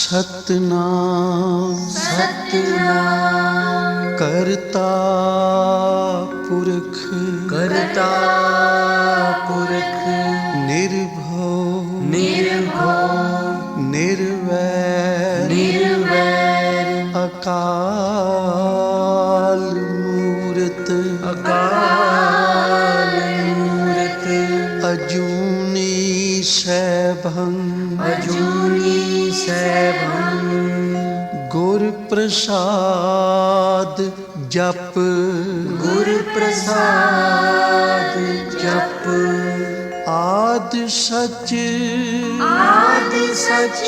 सतनाम सतनाम करता पुरख करता पुरख निर्भव निर्भव निर्वैर निर्वैर अकाल मूरत अकाल मूरत अजूनी सैभं अजूनी सैभं गुर प्रसाद जप गुर प्रसाद जप आद सच आदि सच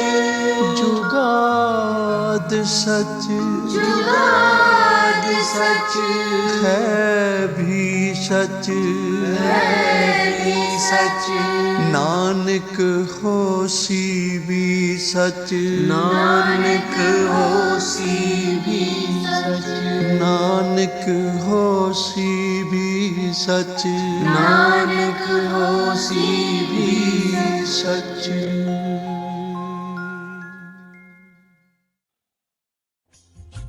जुगाद सच जुगाद सच है भी सच है भी सच नानक होसी भी सच नानक होसी भी सच नानक होसी भी सच नानक होसी भी सच।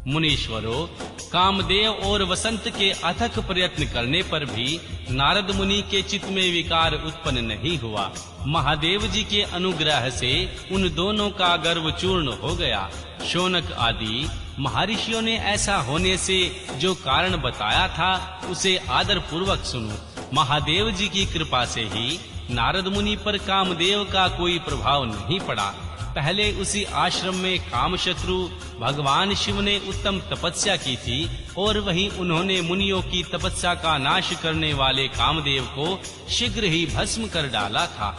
मुनीश्वरों, कामदेव और वसंत के अथक प्रयत्न करने पर भी नारद मुनि के चित्त में विकार उत्पन्न नहीं हुआ। महादेव जी के अनुग्रह से उन दोनों का गर्व चूर्ण हो गया। शौनक आदि महर्षियों ने ऐसा होने से जो कारण बताया था उसे आदर पूर्वक सुनो। महादेव जी की कृपा से ही नारद मुनि पर कामदेव का कोई प्रभाव नहीं पड़ा। पहले उसी आश्रम में कामशत्रु भगवान शिव ने उत्तम तपस्या की थी और वहीं उन्होंने मुनियों की तपस्या का नाश करने वाले कामदेव को शीघ्र ही भस्म कर डाला था।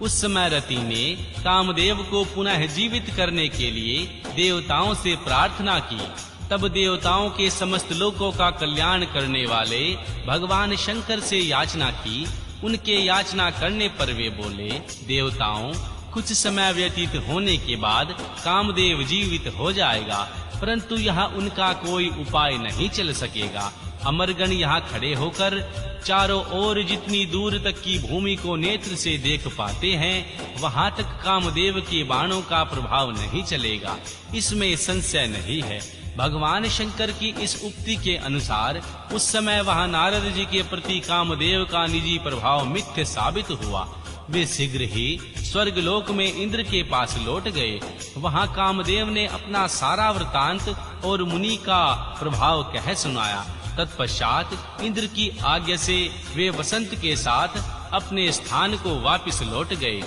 उस समय रति ने कामदेव को पुनः जीवित करने के लिए देवताओं से प्रार्थना की। तब देवताओं के समस्त लोकों का कल्याण करने वाले भगवान शंकर से याचना की। उनके याचना करने पर वे बोले, देवताओं, कुछ समय व्यतीत होने के बाद कामदेव जीवित हो जाएगा, परंतु यहाँ उनका कोई उपाय नहीं चल सकेगा। अमरगण यहाँ खड़े होकर चारों ओर जितनी दूर तक की भूमि को नेत्र से देख पाते हैं, वहाँ तक कामदेव के बाणों का प्रभाव नहीं चलेगा, इसमें संशय नहीं है। भगवान शंकर की इस उक्ति के अनुसार उस समय वहाँ नारद जी के प्रति कामदेव का निजी प्रभाव मिथ्य साबित हुआ। वे शीघ्र ही स्वर्गलोक में इंद्र के पास लौट गए। वहाँ कामदेव ने अपना सारा वृतांत और मुनि का प्रभाव कह सुनाया। तत्पश्चात इंद्र की आज्ञा से वे वसंत के साथ अपने स्थान को वापस लौट गए।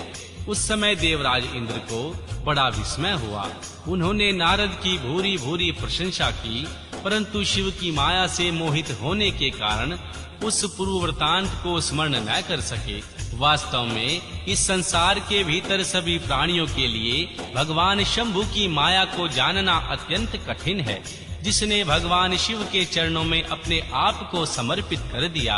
उस समय देवराज इंद्र को बड़ा विस्मय हुआ। उन्होंने नारद की भूरी भूरी प्रशंसा की, परंतु शिव की माया से मोहित होने के कारण उस पूर्व वृतांत को स्मरण न कर सके। वास्तव में इस संसार के भीतर सभी प्राणियों के लिए भगवान शंभु की माया को जानना अत्यंत कठिन है। जिसने भगवान शिव के चरणों में अपने आप को समर्पित कर दिया,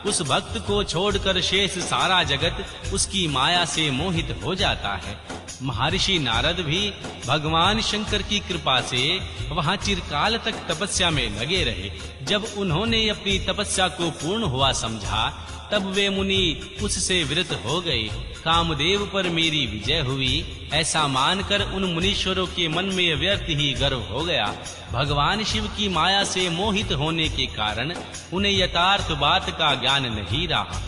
उस भक्त को छोड़कर शेष सारा जगत उसकी माया से मोहित हो जाता है। महर्षि नारद भी भगवान शंकर की कृपा से वहां चिरकाल तक तपस्या में लगे रहे। जब उन्होंने अपनी तपस्या को पूर्ण हुआ समझा, तब वे मुनि उससे विरत हो गए। कामदेव पर मेरी विजय हुई, ऐसा मानकर उन मुनीश्वरों के मन में व्यर्थ ही गर्व हो गया। भगवान शिव की माया से मोहित होने के कारण उन्हें यथार्थ बात का ज्ञान नहीं रहा।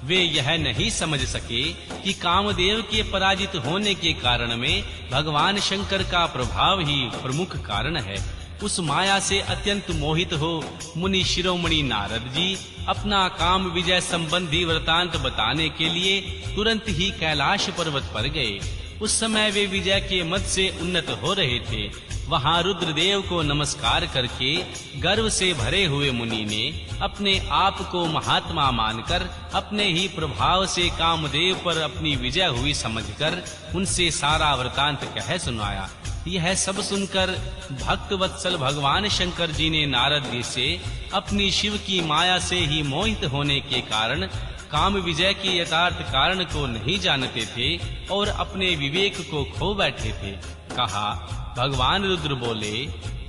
वे यह नहीं समझ सके कि कामदेव के पराजित होने के कारण में भगवान शंकर का प्रभाव ही प्रमुख कारण है। उस माया से अत्यंत मोहित हो मुनि शिरोमणि नारद जी अपना काम विजय संबंधी वृतांत बताने के लिए तुरंत ही कैलाश पर्वत पर गए। उस समय वे विजय के मद से उन्नत हो रहे थे। वहां रुद्रदेव को नमस्कार करके गर्व से भरे हुए मुनि ने अपने आप को महात्मा मानकर अपने ही प्रभाव से कामदेव पर अपनी विजय हुई समझकर उनसे सारा वृतांत कह सुनाया। यह सब सुनकर भक्त वत्सल भगवान शंकर जी ने नारद जी से अपनी शिव की माया से ही मोहित होने के कारण काम विजय के यथार्थ कारण को नहीं जानते थे और अपने विवेक को खो बैठे थे, कहा। भगवान रुद्र बोले,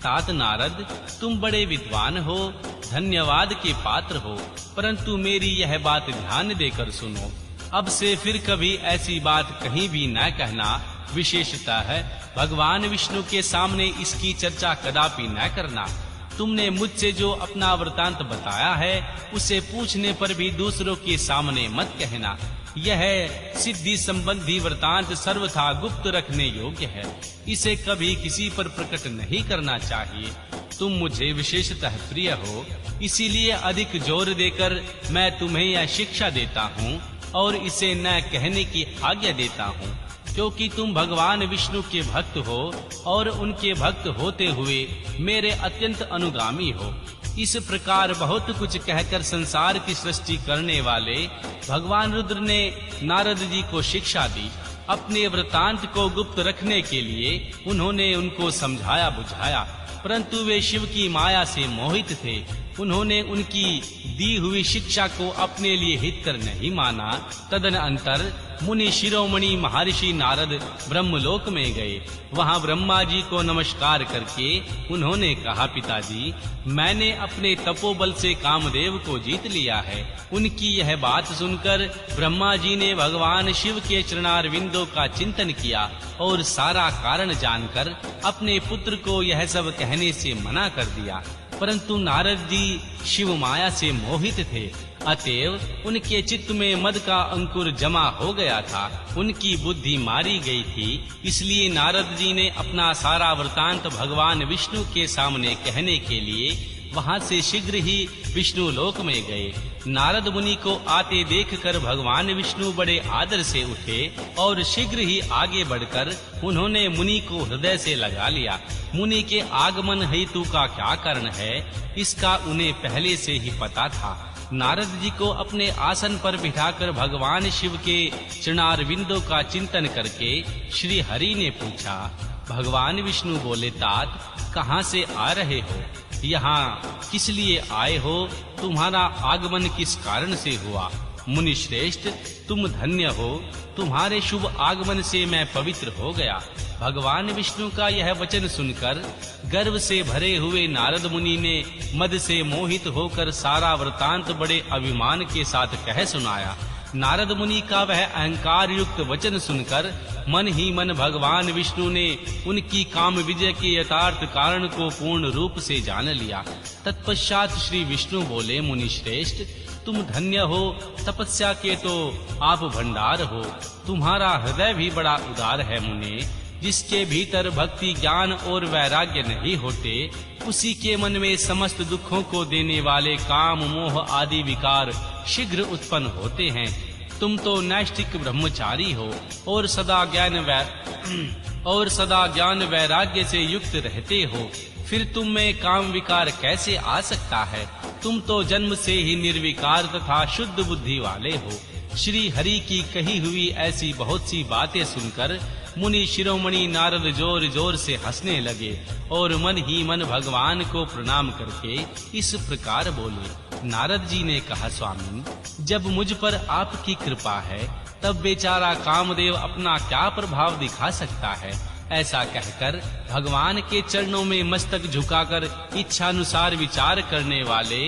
तात नारद, तुम बड़े विद्वान हो, धन्यवाद के पात्र हो, परंतु मेरी यह बात ध्यान देकर सुनो। अब से फिर कभी ऐसी बात कहीं भी न कहना। विशेषतः है भगवान विष्णु के सामने इसकी चर्चा कदापि न करना। तुमने मुझसे जो अपना वृतांत बताया है, उसे पूछने पर भी दूसरों के सामने मत कहना। यह सिद्धि संबंधी वृतांत सर्वथा गुप्त रखने योग्य है। इसे कभी किसी पर प्रकट नहीं करना चाहिए। तुम मुझे विशेषतः प्रिय हो, इसीलिए अधिक जोर देकर मैं तुम्हें यह शिक्षा देता हूँ और इसे न कहने की आज्ञा देता हूँ, क्योंकि तुम भगवान विष्णु के भक्त हो और उनके भक्त होते हुए मेरे अत्यंत अनुगामी हो। इस प्रकार बहुत कुछ कहकर संसार की सृष्टि करने वाले भगवान रुद्र ने नारद जी को शिक्षा दी। अपने वृतांत को गुप्त रखने के लिए उन्होंने उनको समझाया बुझाया, परंतु वे शिव की माया से मोहित थे। उन्होंने उनकी दी हुई शिक्षा को अपने लिए हितकर नहीं माना। तदनंतर मुनि शिरोमणि महर्षि नारद ब्रह्मलोक में गए। वहां ब्रह्मा जी को नमस्कार करके उन्होंने कहा, पिताजी, मैंने अपने तपोबल से कामदेव को जीत लिया है। उनकी यह बात सुनकर ब्रह्मा जी ने भगवान शिव के चरणारविंदों का चिंतन किया और सारा कारण जानकर अपने पुत्र को यह सब कहने से मना कर दिया। परंतु नारद जी शिव माया से मोहित थे, अतएव उनके चित्त में मद का अंकुर जमा हो गया था। उनकी बुद्धि मारी गई थी। इसलिए नारद जी ने अपना सारा वृतांत भगवान विष्णु के सामने कहने के लिए वहां से शीघ्र ही विष्णु लोक में गए। नारद मुनि को आते देखकर भगवान विष्णु बड़े आदर से उठे और शीघ्र ही आगे बढ़कर उन्होंने मुनि को हृदय से लगा लिया। मुनि के आगमन हेतु का क्या कारण है, इसका उन्हें पहले से ही पता था। नारद जी को अपने आसन पर बिठाकर भगवान शिव के चरणारविंदों का चिंतन करके श्री हरि ने पूछा। भगवान विष्णु बोले, तात, कहाँ से आ रहे हो? यहाँ किस लिए आए हो? तुम्हारा आगमन किस कारण से हुआ? मुनि श्रेष्ठ, तुम धन्य हो, तुम्हारे शुभ आगमन से मैं पवित्र हो गया। भगवान विष्णु का यह वचन सुनकर गर्व से भरे हुए नारद मुनि ने मद से मोहित होकर सारा वृतांत बड़े अभिमान के साथ कह सुनाया। नारद मुनि का वह अहंकार युक्त वचन सुनकर मन ही मन भगवान विष्णु ने उनकी काम विजय के यथार्थ कारण को पूर्ण रूप से जान लिया। तत्पश्चात श्री विष्णु बोले, मुनि श्रेष्ठ, तुम धन्य हो, तपस्या के तो आप भंडार हो। तुम्हारा हृदय भी बड़ा उदार है मुने। जिसके भीतर भक्ति, ज्ञान और वैराग्य नहीं होते, उसी के मन में समस्त दुखों को देने वाले काम, मोह आदि विकार शीघ्र उत्पन्न होते हैं। तुम तो नैष्ठिक ब्रह्मचारी हो और सदा ज्ञान वैराग्य से युक्त रहते हो। फिर तुम में काम विकार कैसे आ सकता है? तुम तो जन्म से ही निर्विकार तथा शुद्ध बुद्धि वाले हो। श्री हरि की कही हुई ऐसी बहुत सी बातें सुनकर मुनि शिरोमणि नारद जोर जोर से हंसने लगे और मन ही मन भगवान को प्रणाम करके इस प्रकार बोले। नारद जी ने कहा, स्वामी, जब मुझ पर आपकी कृपा है, तब बेचारा कामदेव अपना क्या प्रभाव दिखा सकता है? ऐसा कहकर भगवान के चरणों में मस्तक झुकाकर इच्छानुसार विचार करने वाले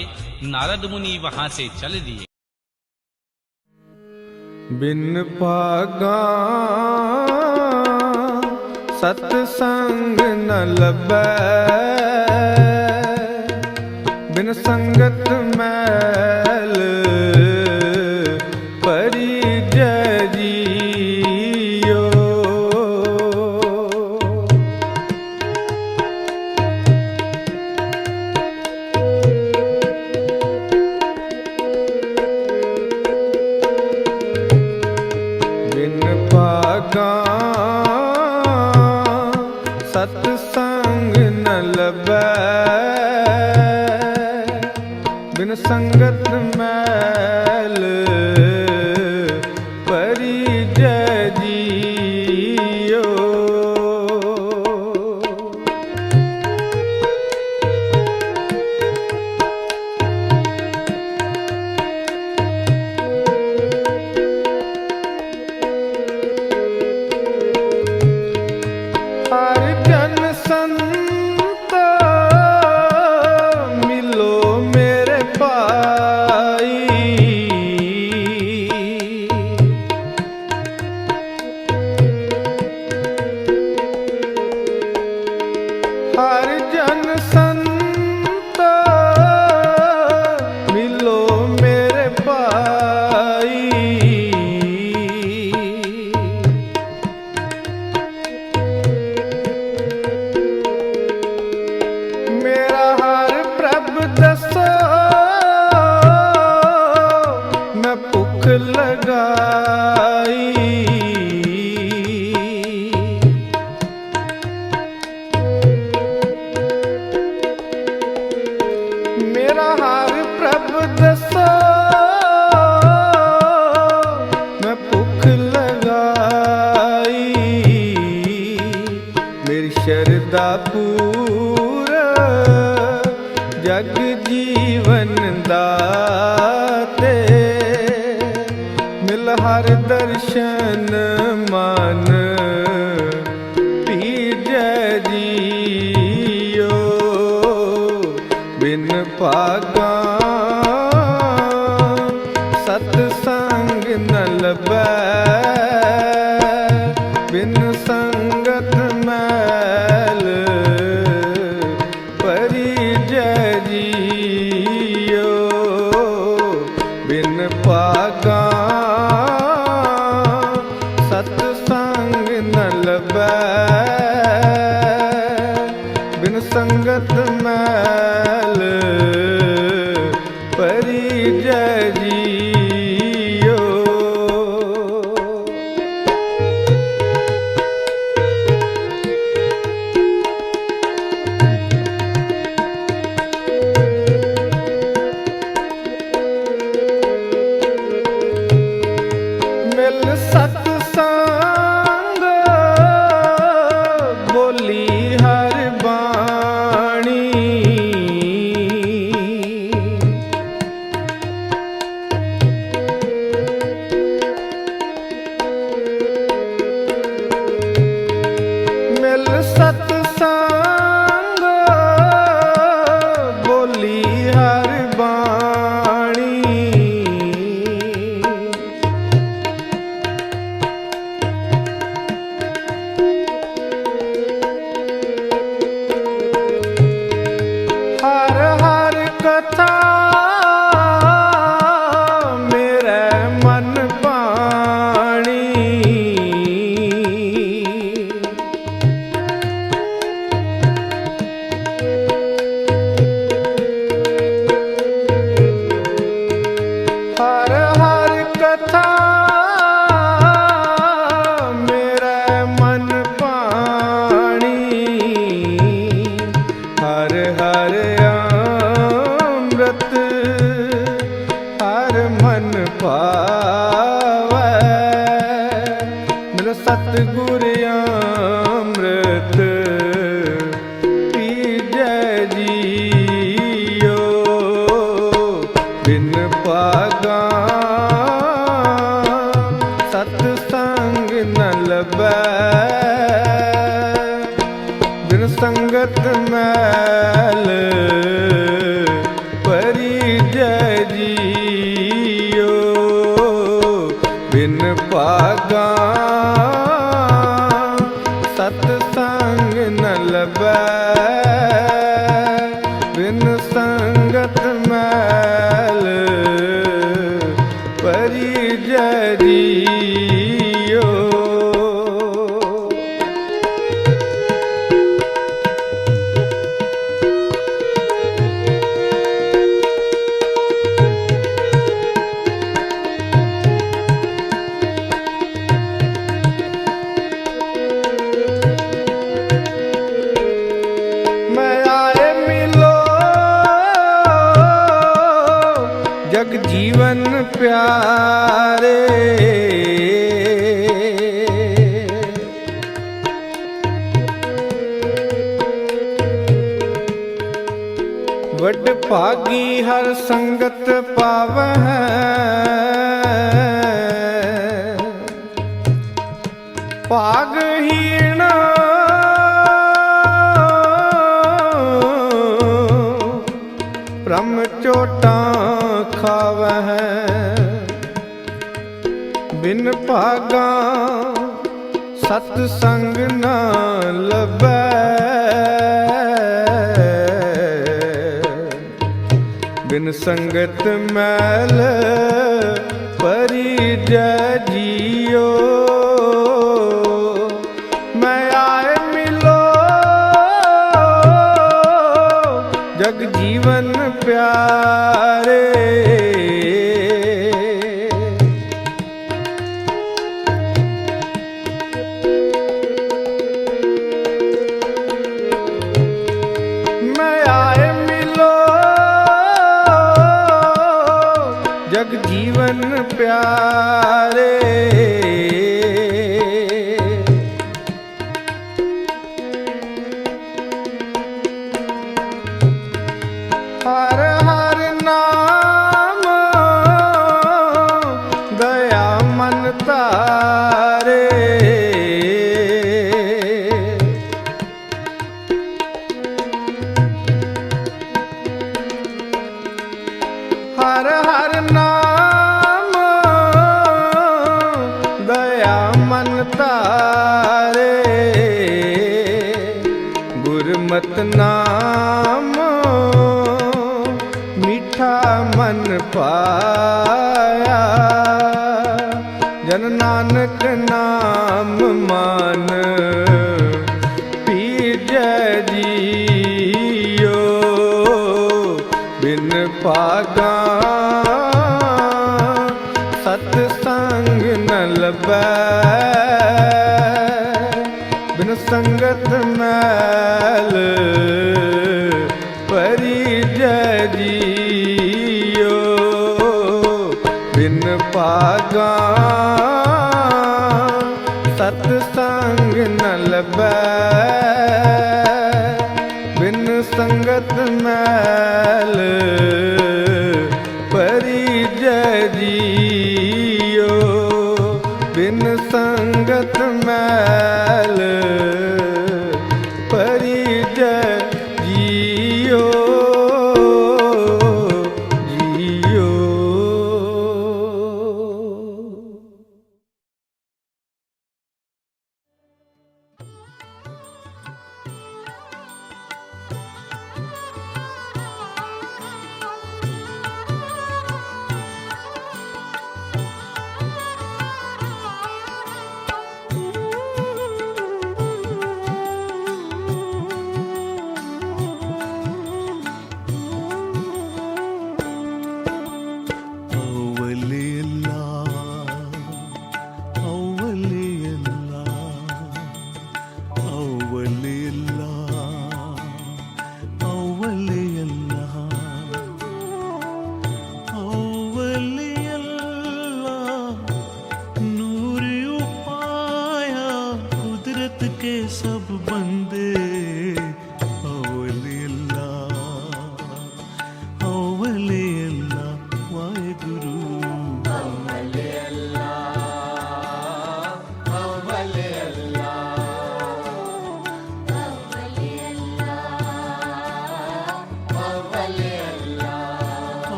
नारद मुनि वहां से चल दिए। बिन पागा सत्संग न लबै, बिन संगत मैल परिजय जियो। बिन पागा सत्संग न लबै, बिन संगत मैल परिजय जियो। हर जन संत ਹਰ ਜਨ ਸੰਤ ਮਿਲੋ ਮੇਰੇ ਭਾਈ। ਮੇਰਾ ਹਰ ਪ੍ਰਭ ਦੱਸੋ ਮੈਂ ਭੁੱਖ ਲਗਾਈ। ਮੇਰਾ ਹਰ ਪ੍ਰਭ ਦੱਸੋ ਮੈਂ ਭੁੱਖ ਲਗਾਈ। ਮੇਰੀ ਸ਼ਰਧਾ ਪੂਰ ਜਗ ਜੀਵਨ ਦਾਤੇ। ਮਿਲ ਹਰ ਦਰਸ਼ਨ ਮਨ ਪੀਜੈ ਜੀਓ। ਬਿਨ ਭਾਗਾ ਸਤ ਸੰਗ ਨ ਲਭੈ। ਬਿਨ ਸੰਗਤ ਮੈਲ ਪਰਿਜੈ ਜੀਓ। ਬਿਨ ਭਾਗਾ ਸਤ ਸੰਗ ਨ ਲਭੈ। ਬਿਨ ਸੰਗਤ ਮੈਲ ਪਰਿਜੈ ਜੀਓ। ਮਿਲ ਸਤ ਸੰਗ ਬੋਲੀ ਹਰ ਬਾਣੀ। ਮਿਲ ਸਤ ਸੰਗ ਬੋਲੀ ਹਰ ਬਾਣੀ। ਹਰ ਹਰ ਕਥਾ ਮੇਰੇ ਮਨ ਭਾਣੀ। ਹਰ ਹਰ ਕਥਾ ਮੇਰੇ ਮਨ ਭਾਣੀ। ਹਰ ਹਰ ਅੰਮ੍ਰਿਤ ਹਰ ਮਨ ਭਾਵੈ। ਮਿਲ ਸਤਿਗੁਰ ਅੰਮ੍ਰਿਤ ਪੀਜੈ ਜੀਓ। ਬਿਨ ਭਾਗਾ ਸਤ ਸੰਗ ਨ ਲਭੈ। ਬਿਨ ਸੰਗਤ ਮੈਲ ਪਰਿਜੈ ਜੀਓ। ਬਿਨ ਭਾਗਾ ਸਤ ਸੰਗ ਨ ਲਭੈ। ਬਿਨ ਸੰਗਤ ਮੈਲ ਪਰਿਜੈ ਜੀਓ। ਮੈਂ ਆਏ ਮਿਲੋ ਜਗ ਜੀਵਨ ਪਿਆਰੇ। ਵੱਡ ਭਾਗੀ ਹਰ ਸੰਗਤ ਪਾਵਹਿ। ਭਾਗਹੀਣ ਭ੍ਰਮ ਚੋਟਾਂ ਖਾਵਹਿ। ਬਿਨ ਭਾਗਾ ਸਤ ਸੰਗ ਨਾ ਲਭੈ। संगत मैल परिजय जियो। मैं आए मिलो जग जीवन प्यारे। मैं आए मिलो जग जीवन प्यारे। हर हर नाम दया मन तारे। हर हर नाम दया मन तारे। गुरमत नाम मीठा मन पाया। जन नानक नाम मान पीजय जियो। बिन पागा सतसंग न लभै। बिन संगत मैल परिजय जियो। बिन पागा सतसंग न लभै। बिन संगत मैल परिजय जियो। बिन संगत मैल परिजय जियो। जियो।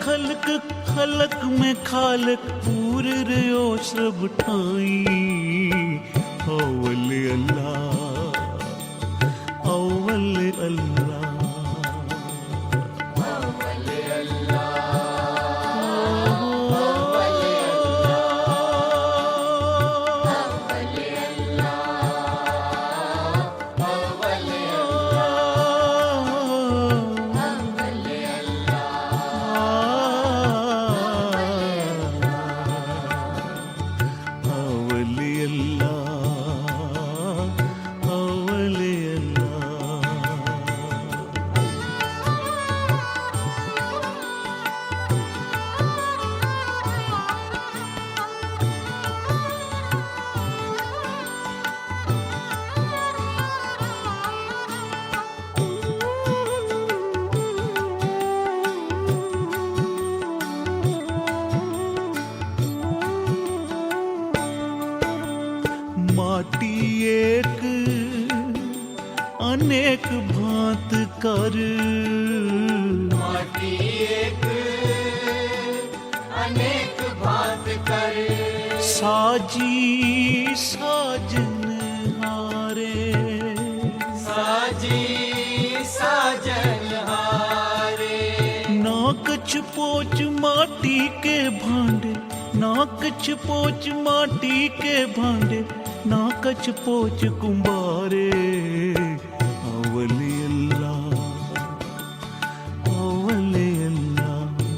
खलक खलक में खालक पूर रयो सब ठाई अव्वल अल्लाह अव्वल अल्लाह माटी एक अनेक भांत कर माटी एक अनेक भांत कर साजी साजन हारे साजी साजन हारे ना कछ पोच माटी के भांडे ना कछ पोच माटी के भांडे ना कछ पोच कुंबारे अव्वल अल्लाह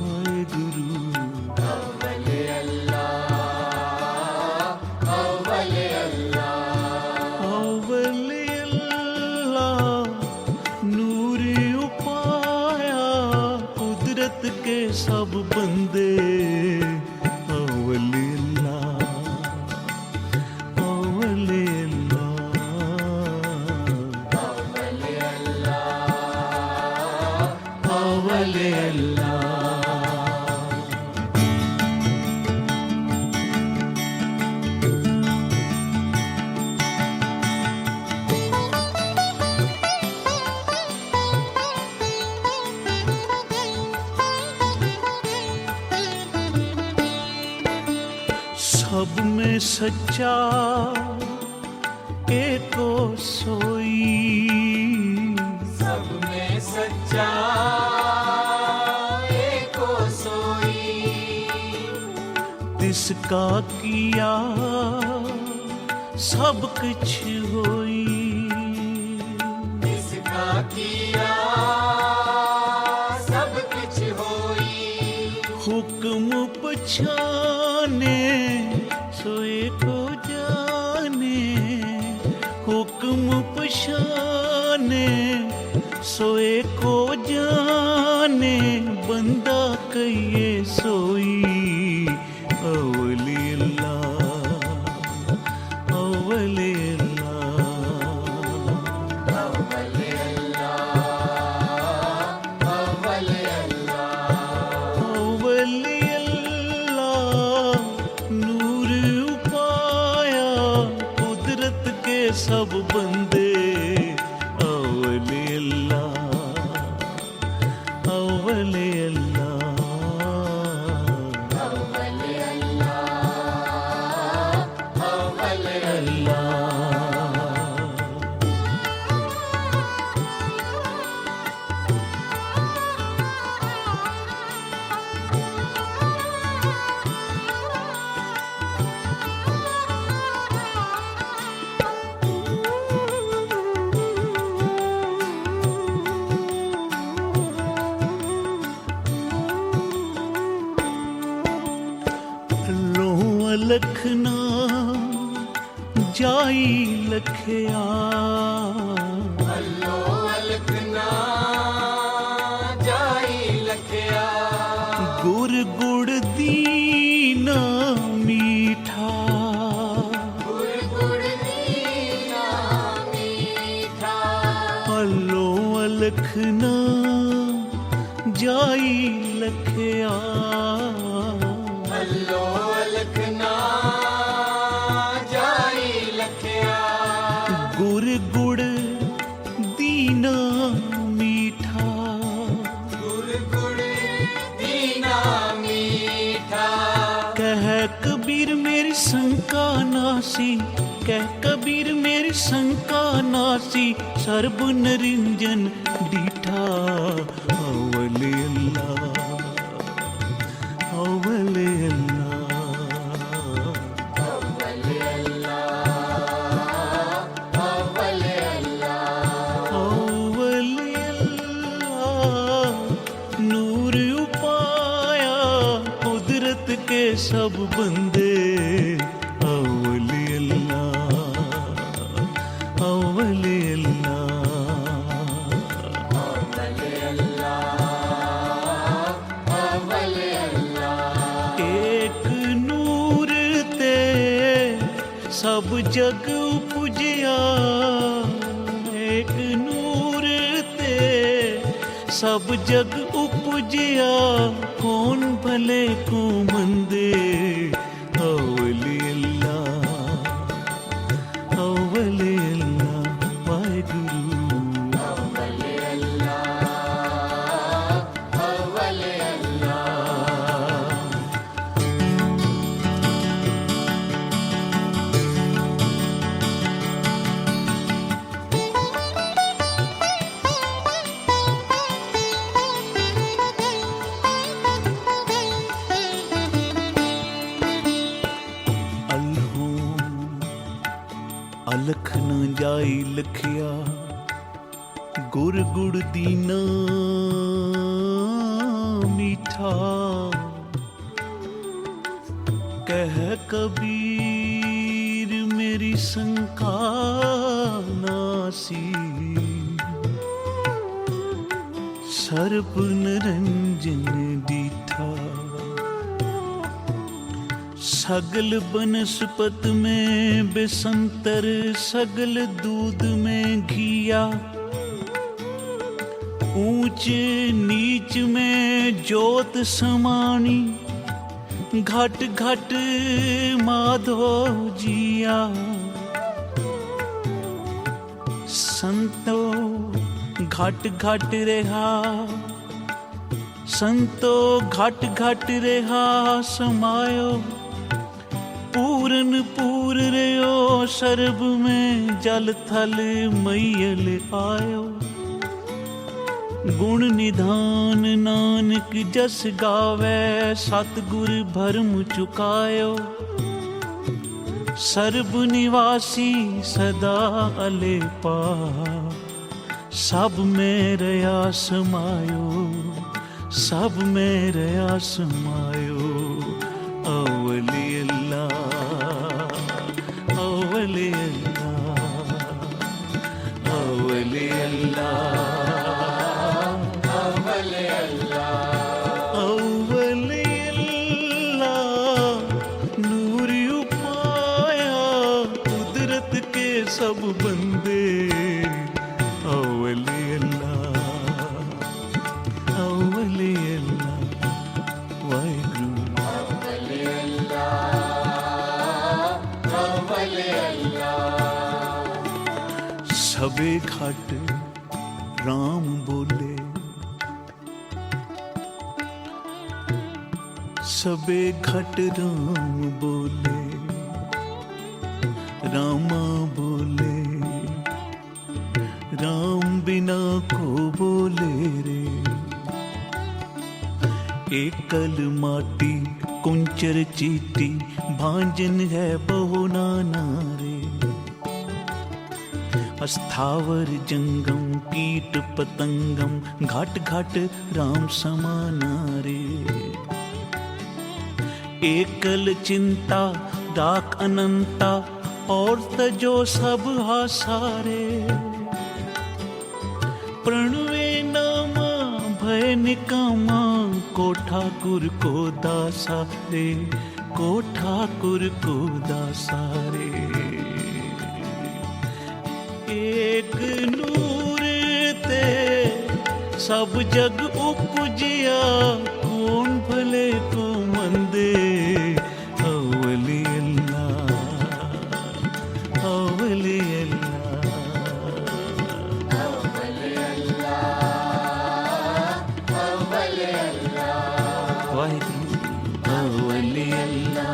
माय गुरु अव्वल अल्लाह अव्वल अल्लाह अव्वल अल्लाह नूर उपाया कुदरत के सब बंदे अव्वल सब में सच्चा एको सोई सब में सच्चा एको सोई तिसका किया सब कुछ होई इसका किया सब कुछ होई हुक्म पछाने सोए को जाने हुक्म पछाने सोए को जाने बंदा कहिए सोई अव्वल अल्लाह अव्वल अल्लाह अव्वल अल्लाह अव्वल अल्लाह अव्वल अल्लाह नूर उपाया कुदरत के सब बंदे अव्वल अल्लाह अव्वल अल्लाह अव्वल अल्लाह अव्वल अल्लाह लखना जाई लखया अल्लो अलखना जाई लखया गुर गुड़ दीना मीठा गुड़ गुड़ दीना मीठा अल्लो अलखना जाई लखया अल्लो अलखना जाई लखया गुर गुड़ दीना मीठा गुड़ गुड़ दीना शंका नासी, कह कबीर मेरी शंका नासी, सर्ब निरंजन डीठा। अवले अल्लाह, अवले अल्लाह, अव्वल अल्लाह, अव्वल अल्लाह, अवले अल्लाह। नूर उपाया कुदरत के सब बंदे। अवले अल्लाह, अवले अल्लाह, अव्वल अल्लाह। एक नूर ते सब जग उपजिया, एक नूर ते सब जग उपजिया, कौन भले को मंदे। अवले अल्लाह, अवले अल्लाह, वाहेगुरु। अव्वल अल्लाह, अव्वल अल्लाह। अलख न जाई लखिया, गुर गुड़ दीना मीठा। कह कबीर मेरी शंका नासी, सर्ब निरंजन डीठा। सगल बनस्पत में बेसंतर, सगल दूध में घिया। ऊंच नीच में जोत समानी, घट घट माधो जिया। संतो घट घट रहा, संतो घट घट रहा समायो। पूरन पूर रयो सर्ब में, जल थल मैयल आयो। गुण निधान नानक जस गावे, सतगुर भरम चुकायो। सर्ब निवासी सदा अलेपा, सब में रया समायो, सब में रया समायो। अवले अल्लाह, अवले अल्लाह, अवले अल्लाह, अव्वल अल्लाह, अवले अल्लाह। नूर उपाया कुदरत के सब बंदे। अवले अल्लाह, अवले अल्लाह, वाहेगुरु। अव्वल अल्लाह, अव्वल अल्लाह। सबे घाट राम बोले, सबे घट राम बोले। रामा बोले, राम बिना को बोले रे। एकल माटी कुंचर चीटी, भांजन है बहु नाना रे। अस्थावर जंगम कीट पतंगम, घाट घाट राम समाना रे। एकल चिंता डाक अनंता, और तजो सब हासारे। प्रणवे नामा भय निकामा, को ठाकुर को दासा रे, को ठाकुर को दासा रे। एक नूर ते सब जग उपजिया, कौन भले को मंदे। अवले अल्लाह, अवले अल्लाह, अव्वल अल्लाह, अव्वल अल्लाह। वाहिगुरु। अवले अल्लाह,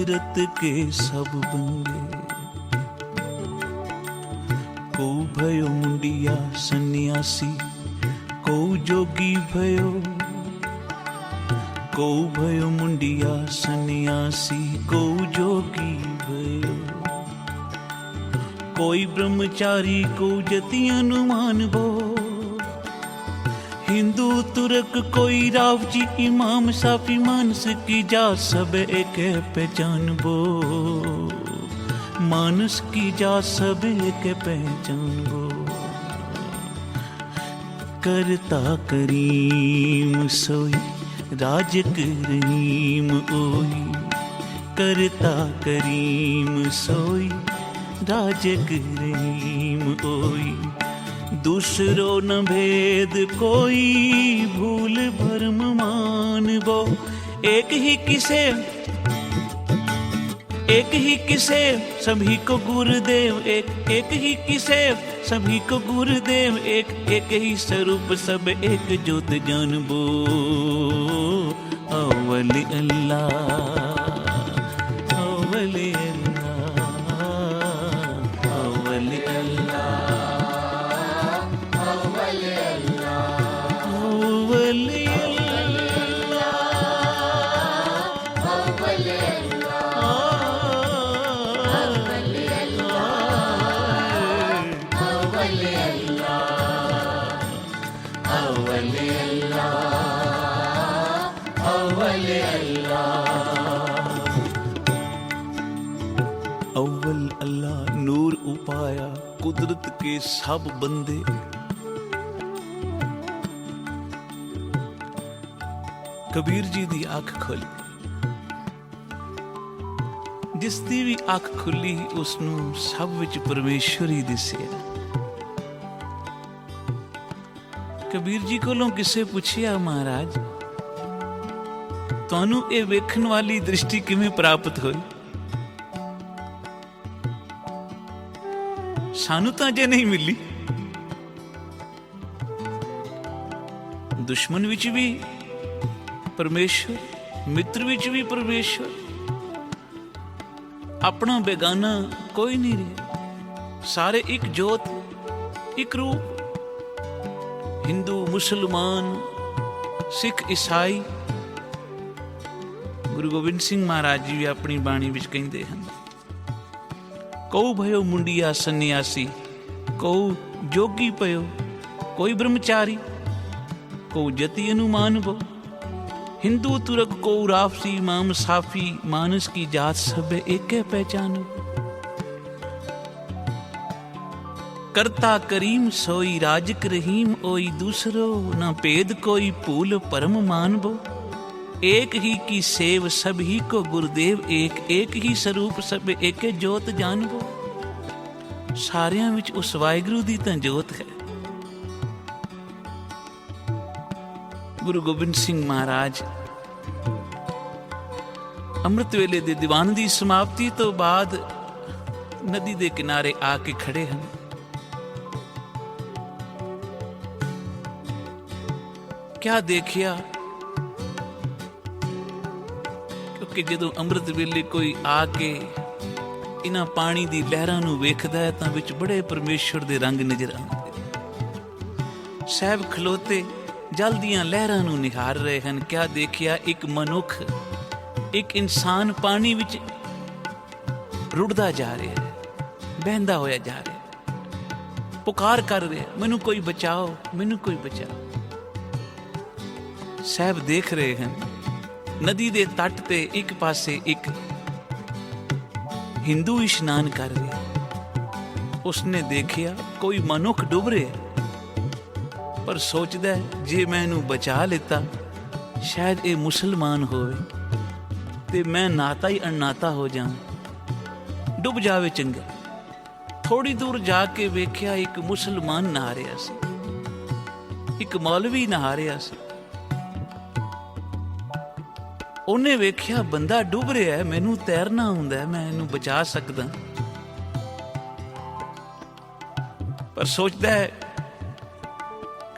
कुदरत के सब बंदे। को भयो मुंडिया सन्यासी, को जोगी भयो, को भयो मुंडिया सन्यासी, को जोगी भयो। कोई ब्रह्मचारी, को जति अनुमान बो। हिंदू तुर्क कोई रावजी, इमाम साफी मानस की जा सब एक पहचान बो। मानस की जा सब एक पहचान बो। करता करीम सोई, राज करीम ओई। करता करीम सोई, राज करीम ओई। दूसरो न भेद कोई, भूल भरम मानबो। एक ही किसे सभी को गुरुदेव, एक ही किसे सभी को गुरुदेव। एक ही स्वरूप सब एक ज्योत जानबो। अव्वल अल्लाह, अव्वल अल्लाह, अव्वल अल्लाह, अव्वल अल्लाह, अव्वल अव्वल अव्वल अल्लाह नूर उपाया, कुदरत के सब बंदे। कबीर जी दी अख खोली, जिस दी भी अख खुली उसनू सब विच परमेश्वर ही दिसिया। कबीर जी कोलों किसे पुछिया, महाराज तुहानू ये वेखण वाली दृष्टि किवें प्राप्त होई? सानू तां जे नहीं मिली। दुश्मन विच भी परमेश्वर, मित्र विच भी परमेश्वर, अपना बेगाना कोई नहीं रहा। सारे एक जोत, एक रूप। हिंदू, मुसलमान, सिख, ईसाई। गुरु गोबिंद सिंह महाराज जी भी अपनी बाणी विच कहंदे हन, कऊ भयो मुंडिया सन्यासी, कऊ जोगी पयो। कोई ब्रह्मचारी, को जति अनुमान बो। हिंदू तुर्क को राफसी, इमाम साफी मानस की जात सब एक पहचानो। करता करीम सोई, राजक रहीम ओई। दूसरो न भेद कोई, भूल परम मानबो। एक ही की सेव सभी को गुरुदेव, एक ही स्वरूप सब एक जोत जानबो। सारियां विच उस वाहिगुरू दी तां जोत है। गुरु गोबिंद सिंह महाराज अमृत वेले दे दीवान दी समाप्ति तो बाद नदी दे किनारे आके खड़े हैं। क्या देखिया? क्योंकि जदों अमृत वेले कोई आके इन्हां पानी दी लहरां नूं वेखदा है तां विच बड़े परमेश्वर दे रंग नजर आउंदे। साहब खलोते जल दियां लहरां नूं निहार रहे हैं। क्या देखिया? एक मनुख, एक इंसान पानी विच रुड़दा जा रहा है, बहंदा होया जा रहा है, पुकार कर रहा है, मैनू कोई बचाओ, मैनू कोई बचाओ। साहब देख रहे हैं नदी दे तट ते एक पासे एक हिंदू इशनान कर रहे। उसने देखिया कोई मनुख डुब रहा, पर सोचदा है जे मैनू बचा लेता शायद ये मुसलमान होवे ते मैं नाता ही अननाता हो जाऊं, डुब जावे चंगा। थोड़ी दूर जाके वेख्या एक मुसलमान नहा रहा सी, एक मौलवी नहा रहा सी। उन्हें वेख्या बंदा डुब रहा है, मैनू तैरना आउंदा है, मैं इनू बचा सकदा। पर सोचदा है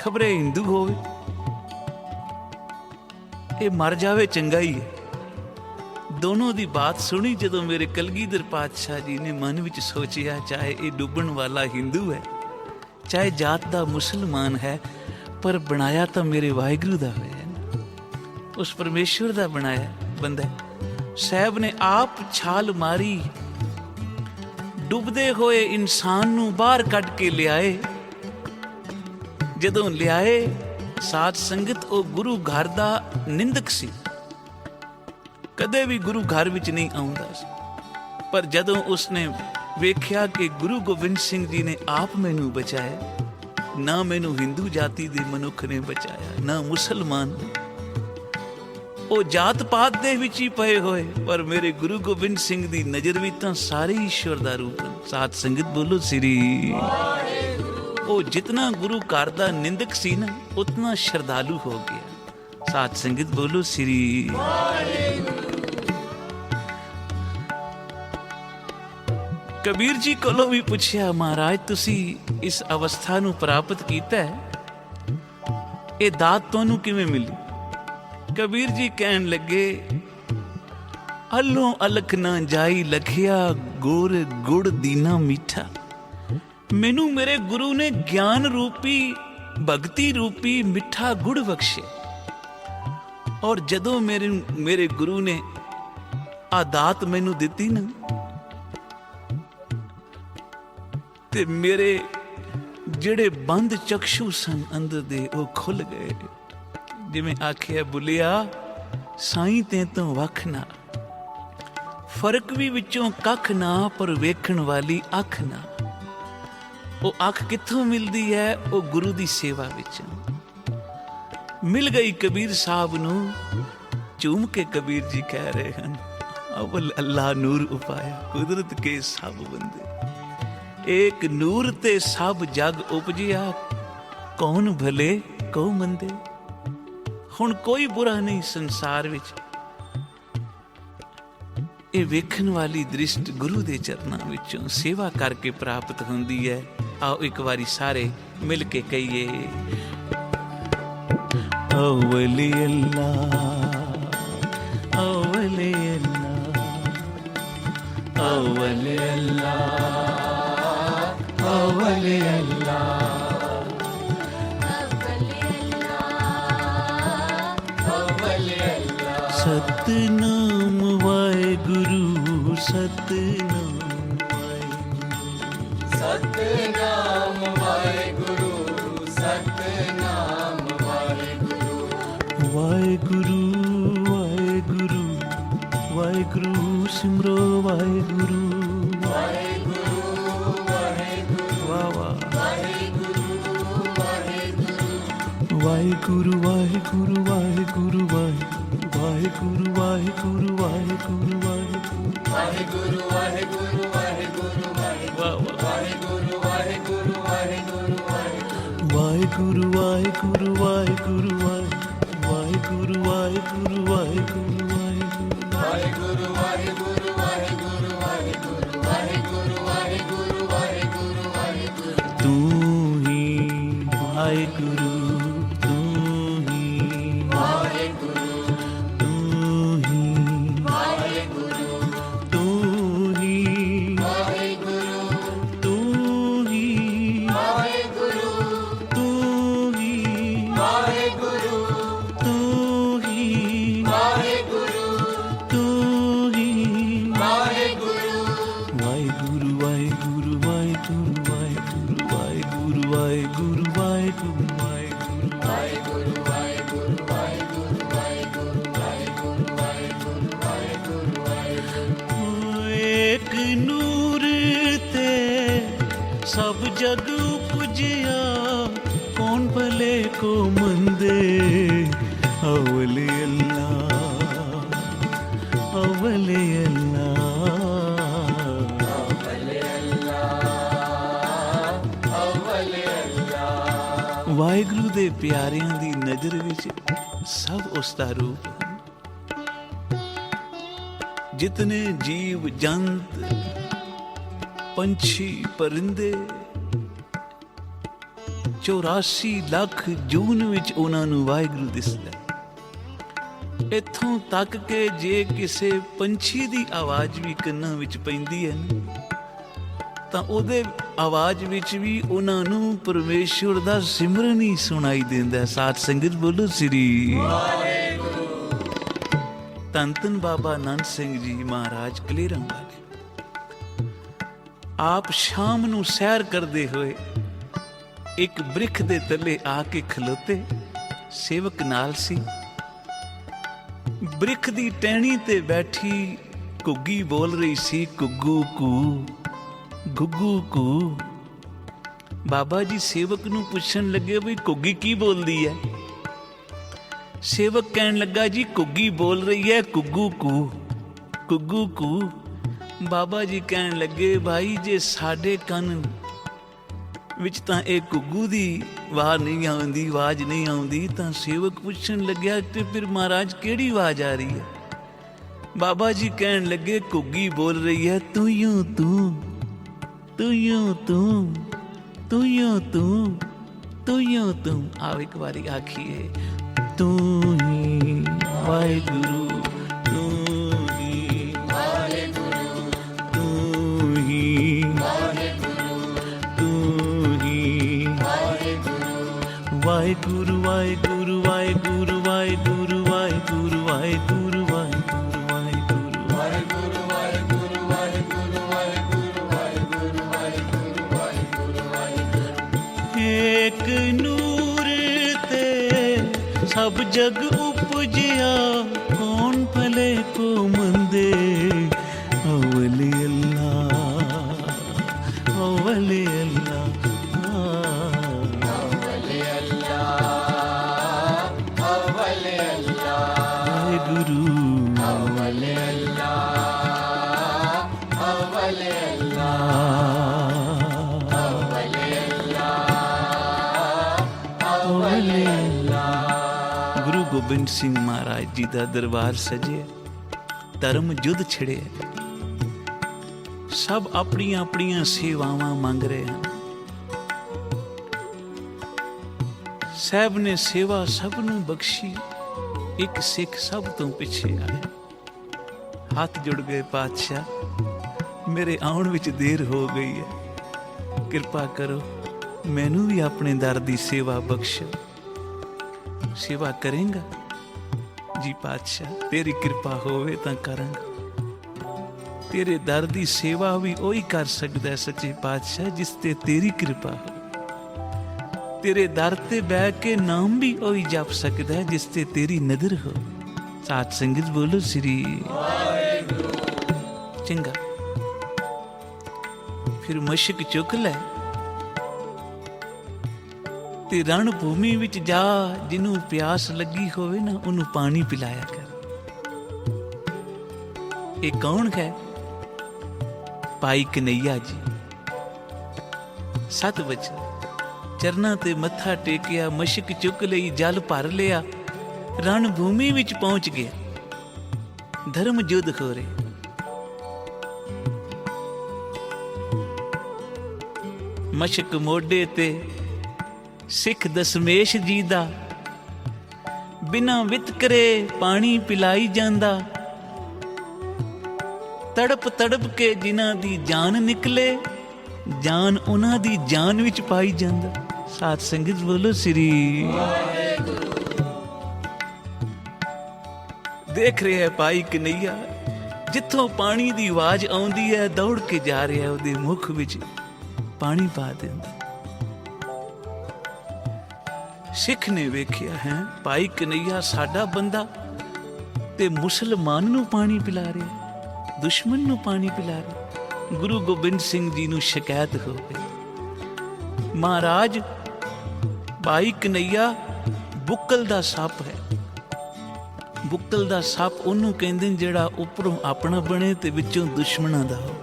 खबरे हिंदू होवे, ये मर जावे चंगा ही है। ਦੋਨੋਂ ਦੀ ਬਾਤ ਸੁਣੀ ਜਦੋਂ ਮੇਰੇ ਕਲਗੀਧਰ ਪਾਤਸ਼ਾਹ ਜੀ ਨੇ ਮਨ ਵਿੱਚ ਸੋਚਿਆ, ਚਾਹੇ ਇਹ ਡੁੱਬਣ ਵਾਲਾ ਹਿੰਦੂ ਹੈ, ਚਾਹੇ ਜਾਤ ਦਾ ਮੁਸਲਮਾਨ ਹੈ, ਪਰ ਬਣਾਇਆ ਤਾਂ ਮੇਰੇ ਵਾਹਿਗੁਰੂ ਦਾ ਹੋਇਆ ਨਾ, ਉਸ ਪਰਮੇਸ਼ਵਰ ਦਾ ਬਣਾਇਆ ਬੰਦਾ। ਸਾਹਿਬ ਨੇ ਆਪ ਛਾਲ ਮਾਰੀ, ਡੁੱਬਦੇ ਹੋਏ ਇਨਸਾਨ ਨੂੰ ਬਾਹਰ ਕੱਢ ਕੇ ਲਿਆਏ। ਜਦੋਂ ਲਿਆਏ ਸਾਧ ਸੰਗਤ, ਉਹ ਗੁਰੂ ਘਰ ਦਾ ਨਿੰਦਕ ਸੀ, ਕਦੇ ਵੀ ਗੁਰੂ ਘਰ ਵਿੱਚ ਨਹੀਂ ਆਉਂਦਾ ਸੀ। ਪਰ ਜਦੋਂ ਉਸਨੇ ਵੇਖਿਆ ਕਿ ਗੁਰੂ ਗੋਬਿੰਦ ਸਿੰਘ ਜੀ ਨੇ ਆਪ ਮੈਨੂੰ ਬਚਾਇਆ, ਨਾ ਮੈਨੂੰ ਹਿੰਦੂ ਜਾਤੀ ਦੇ ਮਨੁੱਖ ਨੇ ਬਚਾਇਆ, ਨਾ ਮੁਸਲਮਾਨ, ਉਹ ਜਾਤ ਪਾਤ ਦੇ ਵਿੱਚ ਹੀ ਪਏ ਹੋਏ, ਪਰ ਮੇਰੇ ਗੁਰੂ ਗੋਬਿੰਦ ਸਿੰਘ ਦੀ ਨਜ਼ਰ ਵਿੱਚ ਤਾਂ ਸਾਰੇ ਈਸ਼ਵਰ ਦਾ ਰੂਪ ਹਨ। ਸਾਧ ਸੰਗਤ ਬੋਲੋ ਸ੍ਰੀ। ਉਹ ਜਿਤਨਾ ਗੁਰੂ ਘਰ ਦਾ ਨਿੰਦਕ ਸੀ ਨਾ, ਉਤਨਾ ਸ਼ਰਧਾਲੂ ਹੋ ਗਿਆ। ਸਾਧ ਸੰਗਤ ਬੋਲੋ ਸ੍ਰੀ। ਕਬੀਰ ਜੀ ਕੋਲੋਂ ਵੀ ਪੁੱਛਿਆ, ਮਹਾਰਾਜ ਤੁਸੀਂ ਇਸ ਅਵਸਥਾ ਨੂੰ ਪ੍ਰਾਪਤ ਕੀਤਾ ਹੈ, ਇਹ ਦਾਤ ਤੁਹਾਨੂੰ ਕਿਵੇਂ ਮਿਲੀ? ਕਬੀਰ ਜੀ ਕਹਿਣ ਲੱਗੇ, ਅੱਲੋਂ ਅਲਖ ਨਾ ਜਾਈ ਲਖਿਆ, ਗੁਰ ਗੁੜ ਦੀਨਾ ਮਿੱਠਾ। ਮੈਨੂੰ ਮੇਰੇ ਗੁਰੂ ਨੇ ਗਿਆਨ ਰੂਪੀ, ਭਗਤੀ ਰੂਪੀ ਮਿੱਠਾ ਗੁੜ ਬਖਸ਼ੇ। ਔਰ ਜਦੋਂ ਮੇਰੇ ਗੁਰੂ ਨੇ ਆ ਦਾਤ ਮੈਨੂੰ ਦਿੱਤੀ ਨਾ, ਤੇ ਮੇਰੇ ਜਿਹੜੇ ਬੰਦ ਚਕਸ਼ੂ ਸਨ ਅੰਦਰ ਦੇ, ਉਹ ਖੁੱਲ ਗਏ। ਜਿਵੇਂ ਆਖਿਆ, ਬੁਲਿਆ ਸਾਈਂ ਤੇ ਤੋਂ ਵੱਖ ਨਾ, ਫਰਕ ਵੀ ਵਿੱਚੋਂ ਕੱਖ ਨਾ, ਪਰ ਵੇਖਣ ਵਾਲੀ ਅੱਖ ਨਾ। ਉਹ ਅੱਖ ਕਿੱਥੋਂ ਮਿਲਦੀ ਹੈ? ਉਹ ਗੁਰੂ ਦੀ ਸੇਵਾ ਵਿੱਚ ਮਿਲ ਗਈ ਕਬੀਰ ਸਾਹਿਬ ਨੂੰ। ਝੂਮ ਕੇ ਕਬੀਰ ਜੀ ਕਹਿ ਰਹੇ ਹਨ, ਅਵਲ ਅੱਲਾ ਨੂਰ ਉਪਾਇਆ, ਕੁਦਰਤ ਕੇ ਸਭ ਬੰਦੇ, ਏਕ ਨੂਰ ਤੇ ਸਭ ਜਗ ਉਪਜਿਆ, ਕੌਣ ਭਲੇ ਕਉ ਮੰਦੇ। ਹੁਣ ਕੋਈ ਬੁਰਾ ਨਹੀਂ ਸੰਸਾਰ ਵਿੱਚ, ਇਹ ਵੇਖਣ ਵਾਲੀ ਦ੍ਰਿਸ਼ਟ ਗੁਰੂ ਦੇ ਚਰਨਾਂ ਵਿੱਚੋਂ ਸੇਵਾ ਕਰਕੇ ਪ੍ਰਾਪਤ ਹੁੰਦੀ ਹੈ। ਆਓ ਇੱਕ ਵਾਰੀ ਸਾਰੇ ਮਿਲ ਕੇ ਕਹੀਏ, ਅਵਲੀ ਅੱਲਾ, ਅਵਲੀ ਅੱਲਾ, ਅਵਲੀ ਅੱਲਾ, ਅਵਲੀ ਅੱਲਾ, ਸਤਿਨਾਮ ਵਾਹਿਗੁਰੂ, ਸਤਿਨਾਮ ਵਾਹਿਗੁਰੂ, ਸਤਿਨਾਮ ਵਾਹਿਗੁਰੂ, ਸਤਿਨਾਮ ਵਾਹਿਗੁਰੂ, ਵਾਹਿਗੁਰੂ ਵਾਹਿਗੁਰੂ ਵਾਹਿਗੁਰੂ, ਸਿਮਰੋ ਵਾਹਿਗੁਰੂ, ਵਾਹਿਗੁਰੂ ਵਾਹਿਗੁਰੂ, ਵਾਹ ਵਾਹ, ਵਾਹਿਗੁਰੂ ਵਾਹਿਗੁਰੂ, ਵਾਹਿਗੁਰੂ ਵਾਹਿਗੁਰੂ ਵਾਹਿਗੁਰੂ ਵਾਹਿਗੁਰੂ, ਵਾਹਿਗੁਰੂ ਵਾਹਿਗੁਰੂ ਵਾਹਿਗੁਰੂ, ਵਾਹਿਗੁਰੂ ਵਾਹਿਗੁਰੂ ਵਾਹਿਗੁਰੂ, ਵਾਹ ਵਾਹ, ਵਾਹਿਗੁਰੂ ਵਾਹਿਗੁਰੂ ਵਾਹਿਗੁਰੂ, ਵਾਹਿਗੁਰੂ ਵਾਹਿਗੁਰੂ ਵਾਹਿਗੁਰੂ, ਵਾਹਿਗੁਰੂ ਵਾਹਿਗੁਰੂ ਵਾਹਿਗੁਰੂ, ਵਾਹਿਗੁਰੂ ਵਾਹਿਗੁਰੂ ਵਾਹਿਗੁਰੂ, ਵਾਹਿਗੁਰੂ ਵਾਹਿਗੁਰੂ ਵਾਹਿਗੁਰੂ, ਵਾਹਿਗੁਰੂ ਤੂੰ ਹੀ ਵਾਹਿਗੁਰੂ, ਤੂੰ ਹੀ ਵਾਹਿਗੁਰੂ, ਤੂੰ ਹੀ ਵਾਹਿਗੁਰੂ, ਤੂੰ ਹੀ ਵਾਹਿਗੁਰੂ, ਤੂੰ ਹੀ ਵਾਹਿਗੁਰੂ, ਤੂੰ ਹੀ ਵਾਹਿਗੁਰੂ, ਤੂੰ ਹੀ ਵਾਹਿਗੁਰੂ, ਤੂੰ ਹੀ ਵਾਹਿਗੁਰੂ, ਵਾਹਿਗੁਰੂ ਵਾਹਿਗੁਰੂ ਵਾਹਿਗੁਰੂ ਵਾਹਿਗੁਰੂ ਵਾਹਿਗੁਰੂ ਵਾਹਿਗੁਰੂ ਵਾਹਿਗੁਰੂ ਵਾਹਿਗੁਰੂ, ਵਾਹਿਗੁਰੂ ਵਾਹਿਗੁਰੂ ਵਾਹਿਗੁਰੂ, ਵਾਹਿਗੁਰੂ ਵਾਹਿਗੁਰੂ ਵਾਹਿਗੁਰੂ, ਵਾਹਿਗੁਰੂ ਏਕ ਨੂਰ ਤੇ ਸਭ ਜਗ ਉਪਜਿਆ, ਕੌਣ ਭਲੇ ਕੋ ਮੰਦੇ। ਅਵਲੇ ਅੱਲਾ, ਅਵਲੇ ਅੱਲਾ, ਵਾਹਿਗੁਰੂ ਦੇ ਪਿਆਰਿਆਂ ਦੀ ਨਜ਼ਰ ਵਿੱਚ ਸਭ ਉਸ ਦਾ ਰੂਪ ਹਨ। ਜਿਤਨੇ ਜੀਵ ਜੰਤ, ਪੰਛੀ ਪਰਿੰਦੇ, 84 ਲੱਖ ਜੂਨ ਵਿੱਚ ਉਹਨਾਂ ਨੂੰ ਵਾਹਿਗੁਰੂ ਦਿਸਦਾ। ਇੱਥੋਂ ਤੱਕ ਕਿ ਜੇ ਕਿਸੇ ਪੰਛੀ ਦੀ ਆਵਾਜ਼ ਵੀ ਕੰਨਾਂ ਵਿੱਚ ਪੈਂਦੀ ਹੈ ਨਾ, ਤਾਂ ਉਹਦੇ ਆਵਾਜ਼ ਵਿੱਚ ਵੀ ਉਹਨਾਂ ਨੂੰ ਪਰਮੇਸ਼ਵਰ ਦਾ ਸਿਮਰਨ ਹੀ ਸੁਣਾਈ ਦਿੰਦਾ। ਸਾਧ ਸੰਗਤ ਬੋਲੋ ਸ੍ਰੀ ਵਾਹਿਗੁਰੂ। ਧੰਨ ਧੰਨ ਬਾਬਾ ਨੰਦ ਸਿੰਘ ਜੀ ਮਹਾਰਾਜ ਕਲੇਰਾਂ ਵਾਲੇ ਆਪ ਸ਼ਾਮ ਨੂੰ ਸੈਰ ਕਰਦੇ ਹੋਏ ਇੱਕ ਬ੍ਰਿਖ ਦੇ ਥੱਲੇ ਆ ਕੇ ਖਲੋਤੇ। ਸੇਵਕ ਨਾਲ ਸੀ। ਬ੍ਰਿਖ ਦੀ ਟਹਿਣੀ ਤੇ ਬੈਠੀ ਘੁੱਗੀ ਬੋਲ ਰਹੀ ਸੀ, ਗੁੱਗੂ ਕੂ ਗੁੱਗੂ ਕੂ। ਬਾਬਾ ਜੀ ਸੇਵਕ ਨੂੰ ਪੁੱਛਣ ਲੱਗੇ ਵੀ ਘੁੱਗੀ ਕੀ ਬੋਲਦੀ ਹੈ? ਸੇਵਕ ਕਹਿਣ ਲੱਗਾ ਜੀ ਘੁੱਗੀ ਬੋਲ ਰਹੀ ਹੈ ਗੁੱਗੂ ਕੂ ਗੁੱਗੂ ਕੂ। ਬਾਬਾ ਜੀ ਕਹਿਣ ਲੱਗੇ ਭਾਈ ਜੇ ਸਾਡੇ ਕੰਨ ਵਿੱਚ ਤਾਂ ਇਹ ਘੁੱਗੂ ਦੀ ਆਵਾਜ਼ ਨਹੀਂ ਆਉਂਦੀ ਤਾਂ ਸੇਵਕ ਪੁੱਛਣ ਲੱਗਿਆ ਤੇ ਫਿਰ ਮਹਾਰਾਜ ਕਿਹੜੀ ਆਵਾਜ਼ ਆ ਰਹੀ ਹੈ? ਬਾਬਾ ਜੀ ਕਹਿਣ ਲੱਗੇ ਘੁੱਗੀ ਬੋਲ ਰਹੀ ਹੈ ਤੂੰ ਯੂੰ ਤੂੰ ਤੂੰ ਯੂੰ ਤੂੰ ਤੂੰ ਯੂੰ ਤੂੰ ਤੂੰ ਯੂੰ ਤੂੰ। ਆਓ ਇੱਕ ਵਾਰੀ ਆਖੀਏ, ਤੂੰ ਹੀ ਵਾਹਿਗੁਰੂ ਤੂੰ ਹੀ ਵਾਹਿਗੁਰੂ ਤੂੰ ਹੀ ਵਾਹਿਗੁਰੂ ਤੂੰ ਹੀ ਵਾਹਿਗੁਰੂ ਵਾਹਿਗੁਰੂ ਵਾਹਿਗੁਰੂ ਵਾਹਿਗੁਰੂ ਵਾਹਿਗੁਰੂ ਵਾਹਿਗੁਰੂ ਵਾਹਿਗੁਰੂ एक नूर ते सब जग उपजिया कौन भले को मंदे अवले अल्लाह अवले अल्लाह अवले अल्लाह अवले अल्लाह गुरु अवले अल्लाह अवले अल्लाह ਗੁਰੂ ਗੋਬਿੰਦ ਸਿੰਘ ਮਹਾਰਾਜ ਜੀ ਦਾ ਦਰਬਾਰ ਸਜਿਆ, ਧਰਮ ਯੁੱਧ ਛਿੜਿਆ। ਸਭ ਆਪਣੀਆਂ ਆਪਣੀਆਂ ਸੇਵਾਵਾਂ ਮੰਗ ਰਹੇ ਹਨ। ਸਾਹਿਬ ਨੇ ਸੇਵਾ ਸਭ ਨੂੰ ਬਖਸ਼ੀ। ਇੱਕ ਸਿੱਖ ਸਭ ਤੋਂ ਪਿੱਛੇ ਆਇਆ, ਹੱਥ ਜੁੜ ਗਏ, ਪਾਤਸ਼ਾਹ ਮੇਰੇ ਆਉਣ ਵਿੱਚ ਦੇਰ ਹੋ ਗਈ ਹੈ, ਕਿਰਪਾ ਕਰੋ ਮੈਨੂੰ ਵੀ ਆਪਣੇ ਦਰ ਦੀ ਸੇਵਾ ਬਖਸ਼ੋ। ਸੇਵਾ ਕਰੇਂਗਾ ਜੀ ਪਾਤਸ਼ਾਹ, ਤੇਰੀ ਕਿਰਪਾ ਹੋਵੇ ਤਾਂ ਕਰਾਂਗਾ। ਤੇਰੇ ਦਰ ਦੀ ਸੇਵਾ ਵੀ ਉਹੀ ਕਰ ਸਕਦਾ ਸੱਚੇ ਪਾਤਸ਼ਾਹ ਜਿਸ ਤੇ ਤੇਰੀ ਕਿਰਪਾ ਹੋ। ਤੇਰੇ ਦਰ ਤੇ ਬਹਿ ਕੇ ਨਾਮ ਵੀ ਉਹੀ ਜਪ ਸਕਦਾ ਜਿਸ ਤੇ ਤੇਰੀ ਨਜ਼ਰ ਹੋ। ਸਾਧ ਸੰਗਤ ਬੋਲੋ ਸ੍ਰੀ ਵਾਹਿਗੁਰੂ। ਚੰਗਾ, ਫਿਰ ਮਸ਼ਕ ਚੁੱਕ ਲੈ ਤੇ ਰਣ ਭੂਮੀ ਵਿੱਚ ਜਾ, ਜਿਹਨੂੰ ਪਿਆਸ ਲੱਗੀ ਹੋਵੇ ਨਾ ਉਹਨੂੰ ਪਾਣੀ ਪਿਲਾਇਆ ਕਰ। ਇਹ ਕੌਣ ਹੈ? ਭਾਈ ਕਨਈਆ ਜੀ। 7 ਵਜੇ ਚਰਨਾਂ ਤੇ ਮੱਥਾ ਟੇਕਿਆ, ਮਸ਼ਕ ਚੁੱਕ ਲਈ, ਜਲ ਭਰ ਲਿਆ, ਰਣ ਭੂਮੀ ਵਿੱਚ ਪਹੁੰਚ ਗਿਆ। ਧਰਮ ਯੁੱਧ ਹੋ ਰਿਹਾ। ਮਸ਼ਕ ਮੋਢੇ ਤੇ ਸਿੱਖ ਦਸਮੇਸ਼ ਜੀ ਦਾ ਬਿਨਾਂ ਵਿਤਕਰੇ ਪਾਣੀ ਪਿਲਾਈ ਜਾਂਦਾ। ਤੜਪ ਤੜਪ ਕੇ ਜਿਨ੍ਹਾਂ ਦੀ ਜਾਨ ਨਿਕਲੇ, ਜਾਨ ਉਹਨਾਂ ਦੀ ਜਾਨ ਵਿੱਚ ਪਾਈ ਜਾਂਦਾ। ਸਾਧ ਸੰਗਤ ਬੋਲੋ ਸ੍ਰੀ ਵਾਹਿਗੁਰੂ। ਦੇਖ ਰਿਹਾ ਹੈ ਭਾਈ ਕਨਈਆ, ਜਿੱਥੋਂ ਪਾਣੀ ਦੀ ਆਵਾਜ਼ ਆਉਂਦੀ ਹੈ ਦੌੜ ਕੇ ਜਾ ਰਿਹਾ, ਉਹਦੇ ਮੁਖ ਵਿੱਚ ਪਾਣੀ ਪਾ ਦਿੰਦਾ। ਸਿੱਖ ਨੇ ਵੇਖਿਆ ਹੈ ਭਾਈ ਕਨਈਆ ਸਾਡਾ ਬੰਦਾ ਤੇ ਮੁਸਲਮਾਨ ਨੂੰ ਪਾਣੀ ਪਿਲਾ ਰਿਹਾ, ਦੁਸ਼ਮਣ ਨੂੰ ਪਾਣੀ ਪਿਲਾ ਰਿਹਾ। ਗੁਰੂ ਗੋਬਿੰਦ ਸਿੰਘ ਜੀ ਨੂੰ ਸ਼ਿਕਾਇਤ ਹੋ ਗਈ, ਮਹਾਰਾਜ ਭਾਈ ਕਨਈਆ ਬੁੱਕਲ ਦਾ ਸੱਪ ਹੈ। ਬੁੱਕਲ ਦਾ ਸੱਪ ਉਹਨੂੰ ਕਹਿੰਦੇ ਨੇ ਜਿਹੜਾ ਉੱਪਰੋਂ ਆਪਣਾ ਬਣੇ ਤੇ ਵਿੱਚੋਂ ਦੁਸ਼ਮਣਾਂ ਦਾ ਹੋ।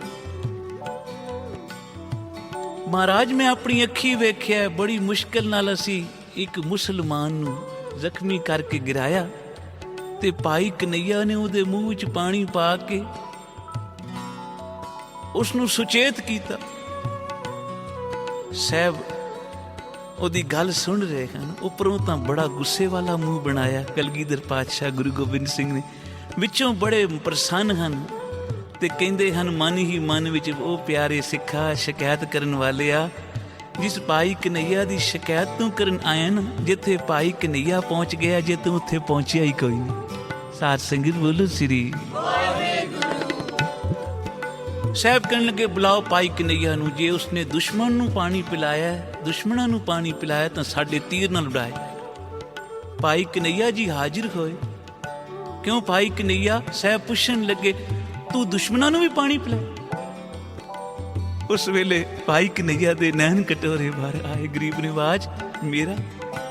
ਮਹਾਰਾਜ ਮੈਂ ਆਪਣੀ ਅੱਖੀ ਵੇਖਿਆ, ਬੜੀ ਮੁਸ਼ਕਿਲ ਨਾਲ ਅਸੀਂ ਇੱਕ ਮੁਸਲਮਾਨ ਨੂੰ ਜ਼ਖਮੀ ਕਰਕੇ ਗਿਰਾਇਆ ਤੇ ਭਾਈ ਕਨਈਆ ਨੇ ਉਹਦੇ ਮੂੰਹ ਵਿੱਚ ਪਾਣੀ ਪਾ ਕੇ ਉਸ ਨੂੰ ਸੁਚੇਤ ਕੀਤਾ। ਸਾਹਿਬ ਉਹਦੀ ਗੱਲ ਸੁਣ ਰਹੇ ਹਨ। ਉੱਪਰੋਂ ਤਾਂ ਬੜਾ ਗੁੱਸੇ ਵਾਲਾ ਮੂੰਹ ਬਣਾਇਆ ਕਲਗੀਧਰ ਪਾਤਸ਼ਾਹ ਗੁਰੂ ਗੋਬਿੰਦ ਸਿੰਘ ਨੇ, ਵਿੱਚੋਂ ਬੜੇ ਪ੍ਰਸੰਨ ਹਨ ਤੇ ਕਹਿੰਦੇ ਹਨ ਮਨ ਹੀ ਮਨ ਵਿੱਚ, ਉਹ ਪਿਆਰੇ ਸਿੱਖਾ ਸ਼ਿਕਾਇਤ ਕਰਨ ਵਾਲਿਆ, ਜਿਸ ਭਾਈ ਕਨਈਆ ਦੀ ਸ਼ਿਕਾਇਤ ਤੂੰ ਕਰਨ ਆਇਆ ਨਾ, ਜਿੱਥੇ ਭਾਈ ਕਨਈਆ ਪਹੁੰਚ ਗਿਆ, ਜੇ ਤੂੰ ਉੱਥੇ ਪਹੁੰਚਿਆ ਹੀ ਕੋਈ ਨਹੀਂ। ਸਾਧ ਸੰਗਤ ਬੋਲੋ ਸ੍ਰੀ ਸਾਹਿਬ ਕਹਿਣ ਲੱਗੇ ਬੁਲਾਓ ਭਾਈ ਕਨਈਆ ਨੂੰ। ਜੇ ਉਸਨੇ ਦੁਸ਼ਮਣ ਨੂੰ ਪਾਣੀ ਪਿਲਾਇਆ, ਦੁਸ਼ਮਣਾਂ ਨੂੰ ਪਾਣੀ ਪਿਲਾਇਆ ਤਾਂ ਸਾਡੇ ਤੀਰ ਨਾਲ ਉਡਾਏ। ਭਾਈ ਕਨਈਆ ਜੀ ਹਾਜ਼ਰ ਹੋਏ। ਕਿਉਂ ਭਾਈ ਕਨਈਆ? ਸਾਹਿਬ ਪੁੱਛਣ ਲੱਗੇ ਤੂੰ ਦੁਸ਼ਮਣਾਂ ਨੂੰ ਵੀ ਪਾਣੀ ਪਿਲਾਇਆ? ਉਸ ਵੇਲੇ ਭਾਈ ਕਨਈਆ ਦੇ ਨੈਣ ਕਟੋਰੇ ਬਾਹਰ ਆਏ। ਗਰੀਬ ਨਿਵਾਜ,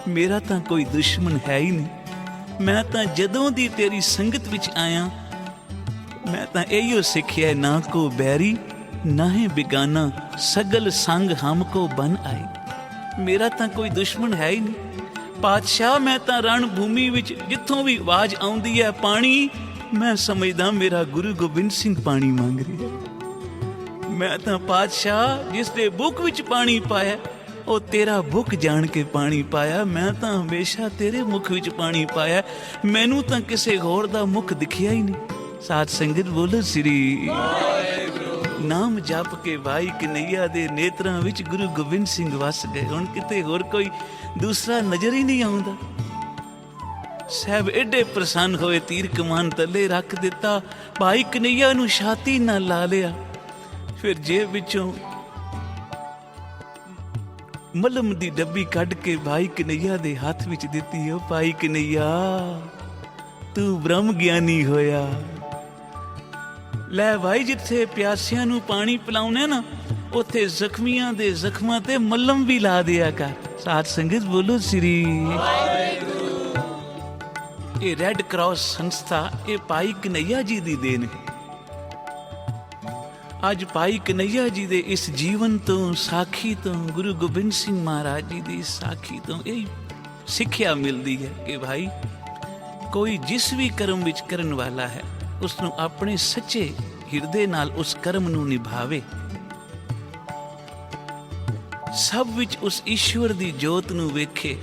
ਮੇਰਾ ਤਾਂ ਕੋਈ ਦੁਸ਼ਮਣ ਹੈ ਹੀ ਨਹੀਂ। ਮੈਂ ਤਾਂ ਜਦੋਂ ਦੀ ਤੇਰੀ ਸੰਗਤ ਵਿੱਚ ਆਇਆ, ਮੈਂ ਤਾਂ ਇਹੀਓ ਸਿੱਖਿਆ, ਨਾ ਕੋ ਬੈਰੀ ਨਾ ਹੈ ਬਿਗਾਨਾ, ਸਗਲ ਸੰਗ ਹਮ ਕੋ ਬਨ ਆਈ। ਮੇਰਾ ਤਾਂ ਕੋਈ ਦੁਸ਼ਮਣ ਹੈ ਹੀ ਨਹੀਂ। ਪਾਤਸ਼ਾਹ, ਮੈਂ ਤਾਂ ਰਣ ਭੂਮੀ ਵਿੱਚ ਜਿੱਥੋਂ ਵੀ ਆਵਾਜ਼ ਆਉਂਦੀ ਹੈ ਪਾਣੀ, ਮੈਂ ਸਮਝਦਾ ਮੇਰਾ ਗੁਰੂ ਗੋਬਿੰਦ ਸਿੰਘ ਪਾਣੀ ਮੰਗ ਰਿਹਾ। ਮੈਂ ਤਾਂ ਪਾਤਸ਼ਾਹ ਜਿਸ ਦੇ ਬੁੱਕ ਵਿੱਚ ਪਾਣੀ ਪਾਇਆ, ਉਹ ਤੇਰਾ ਬੁੱਕ ਜਾਣ ਕੇ ਪਾਣੀ ਪਾਇਆ। ਮੈਂ ਤਾਂ ਹਮੇਸ਼ਾ ਤੇਰੇ ਮੁਖ ਵਿੱਚ ਪਾਣੀ ਪਾਇਆ, ਮੈਨੂੰ ਤਾਂ ਕਿਸੇ ਹੋਰ ਦਾ ਮੁਖ ਦਿਖਿਆ ਹੀ ਨਹੀਂ। ਸਾਧ ਸੰਗਤ ਬੋਲੋ ਸ੍ਰੀ ਨਾਮ ਜਪ ਕੇ ਭਾਈ ਕਨਈਆ ਦੇ ਨੇਤਰਾਂ ਵਿੱਚ ਗੁਰੂ ਗੋਬਿੰਦ ਸਿੰਘ ਵਸ ਗਏ। ਹੁਣ ਕਿਤੇ ਹੋਰ ਕੋਈ ਦੂਸਰਾ ਨਜ਼ਰ ਹੀ ਨਹੀਂ ਆਉਂਦਾ। ਸਾਹਿਬ ਏਡੇ ਪ੍ਰਸੰਨ ਹੋਏ, ਤੀਰ ਕਮਾਨ ਥੱਲੇ ਰੱਖ ਦਿੱਤਾ, ਭਾਈ ਕਨਈਆ ਨੂੰ ਛਾਤੀ ਨਾਲ ਲਾ ਲਿਆ। ਫਿਰ ਜੇਬ ਵਿੱਚੋਂ ਮਲਮ ਦੀ ਡੱਬੀ ਕੱਢ ਕੇ ਭਾਈ ਕਨਈਆ ਦੇ ਹੱਥ ਵਿੱਚ ਦਿੱਤੀ। ਉਹ ਭਾਈ ਕਨਈਆ, ਤੂੰ ਬ੍ਰਹਮ ਗਿਆਨੀ ਹੋਇਆ। ਲੈ ਭਾਈ, ਜਿੱਥੇ ਪਿਆਸਿਆਂ ਨੂੰ ਪਾਣੀ ਪਿਲਾਉਣੇ ਨਾ, ਉੱਥੇ ਜ਼ਖਮੀਆਂ ਦੇ ਜ਼ਖਮਾਂ ਤੇ ਮਲਮ ਵੀ ਲਾ ਦਿਆ ਕਰ। ਸਾਧ ਸੰਗਤ ਬੋਲੋ ਸ੍ਰੀ। ਇਹ ਰੈੱਡ ਕਰਾਸ ਸੰਸਥਾ, ਇਹ ਭਾਈ ਕਨਈਆ ਜੀ ਦੀ ਦੇਣ ਹੈ। ਅੱਜ ਭਾਈ ਕਨਈਆ ਜੀ ਦੇ ਇਸ ਜੀਵਨ ਤੋਂ, ਸਾਖੀ ਤੋਂ, ਗੁਰੂ ਗੋਬਿੰਦ ਸਿੰਘ ਮਹਾਰਾਜ ਜੀ ਦੀ ਸਾਖੀ ਤੋਂ ਇਹ ਸਿੱਖਿਆ ਮਿਲਦੀ ਹੈ ਕਿ ਭਾਈ ਕੋਈ ਜਿਸ ਵੀ ਕਰਮ ਵਿੱਚ ਕਰਨ ਵਾਲਾ ਹੈ, ਉਸ ਨੂੰ ਆਪਣੇ ਸੱਚੇ ਹਿਰਦੇ ਨਾਲ ਉਸ ਕਰਮ ਨੂੰ ਨਿਭਾਵੇ। ਸਭ ਵਿੱਚ ਉਸ ਈਸ਼ਵਰ ਦੀ ਜੋਤ ਨੂੰ ਵੇਖੇ।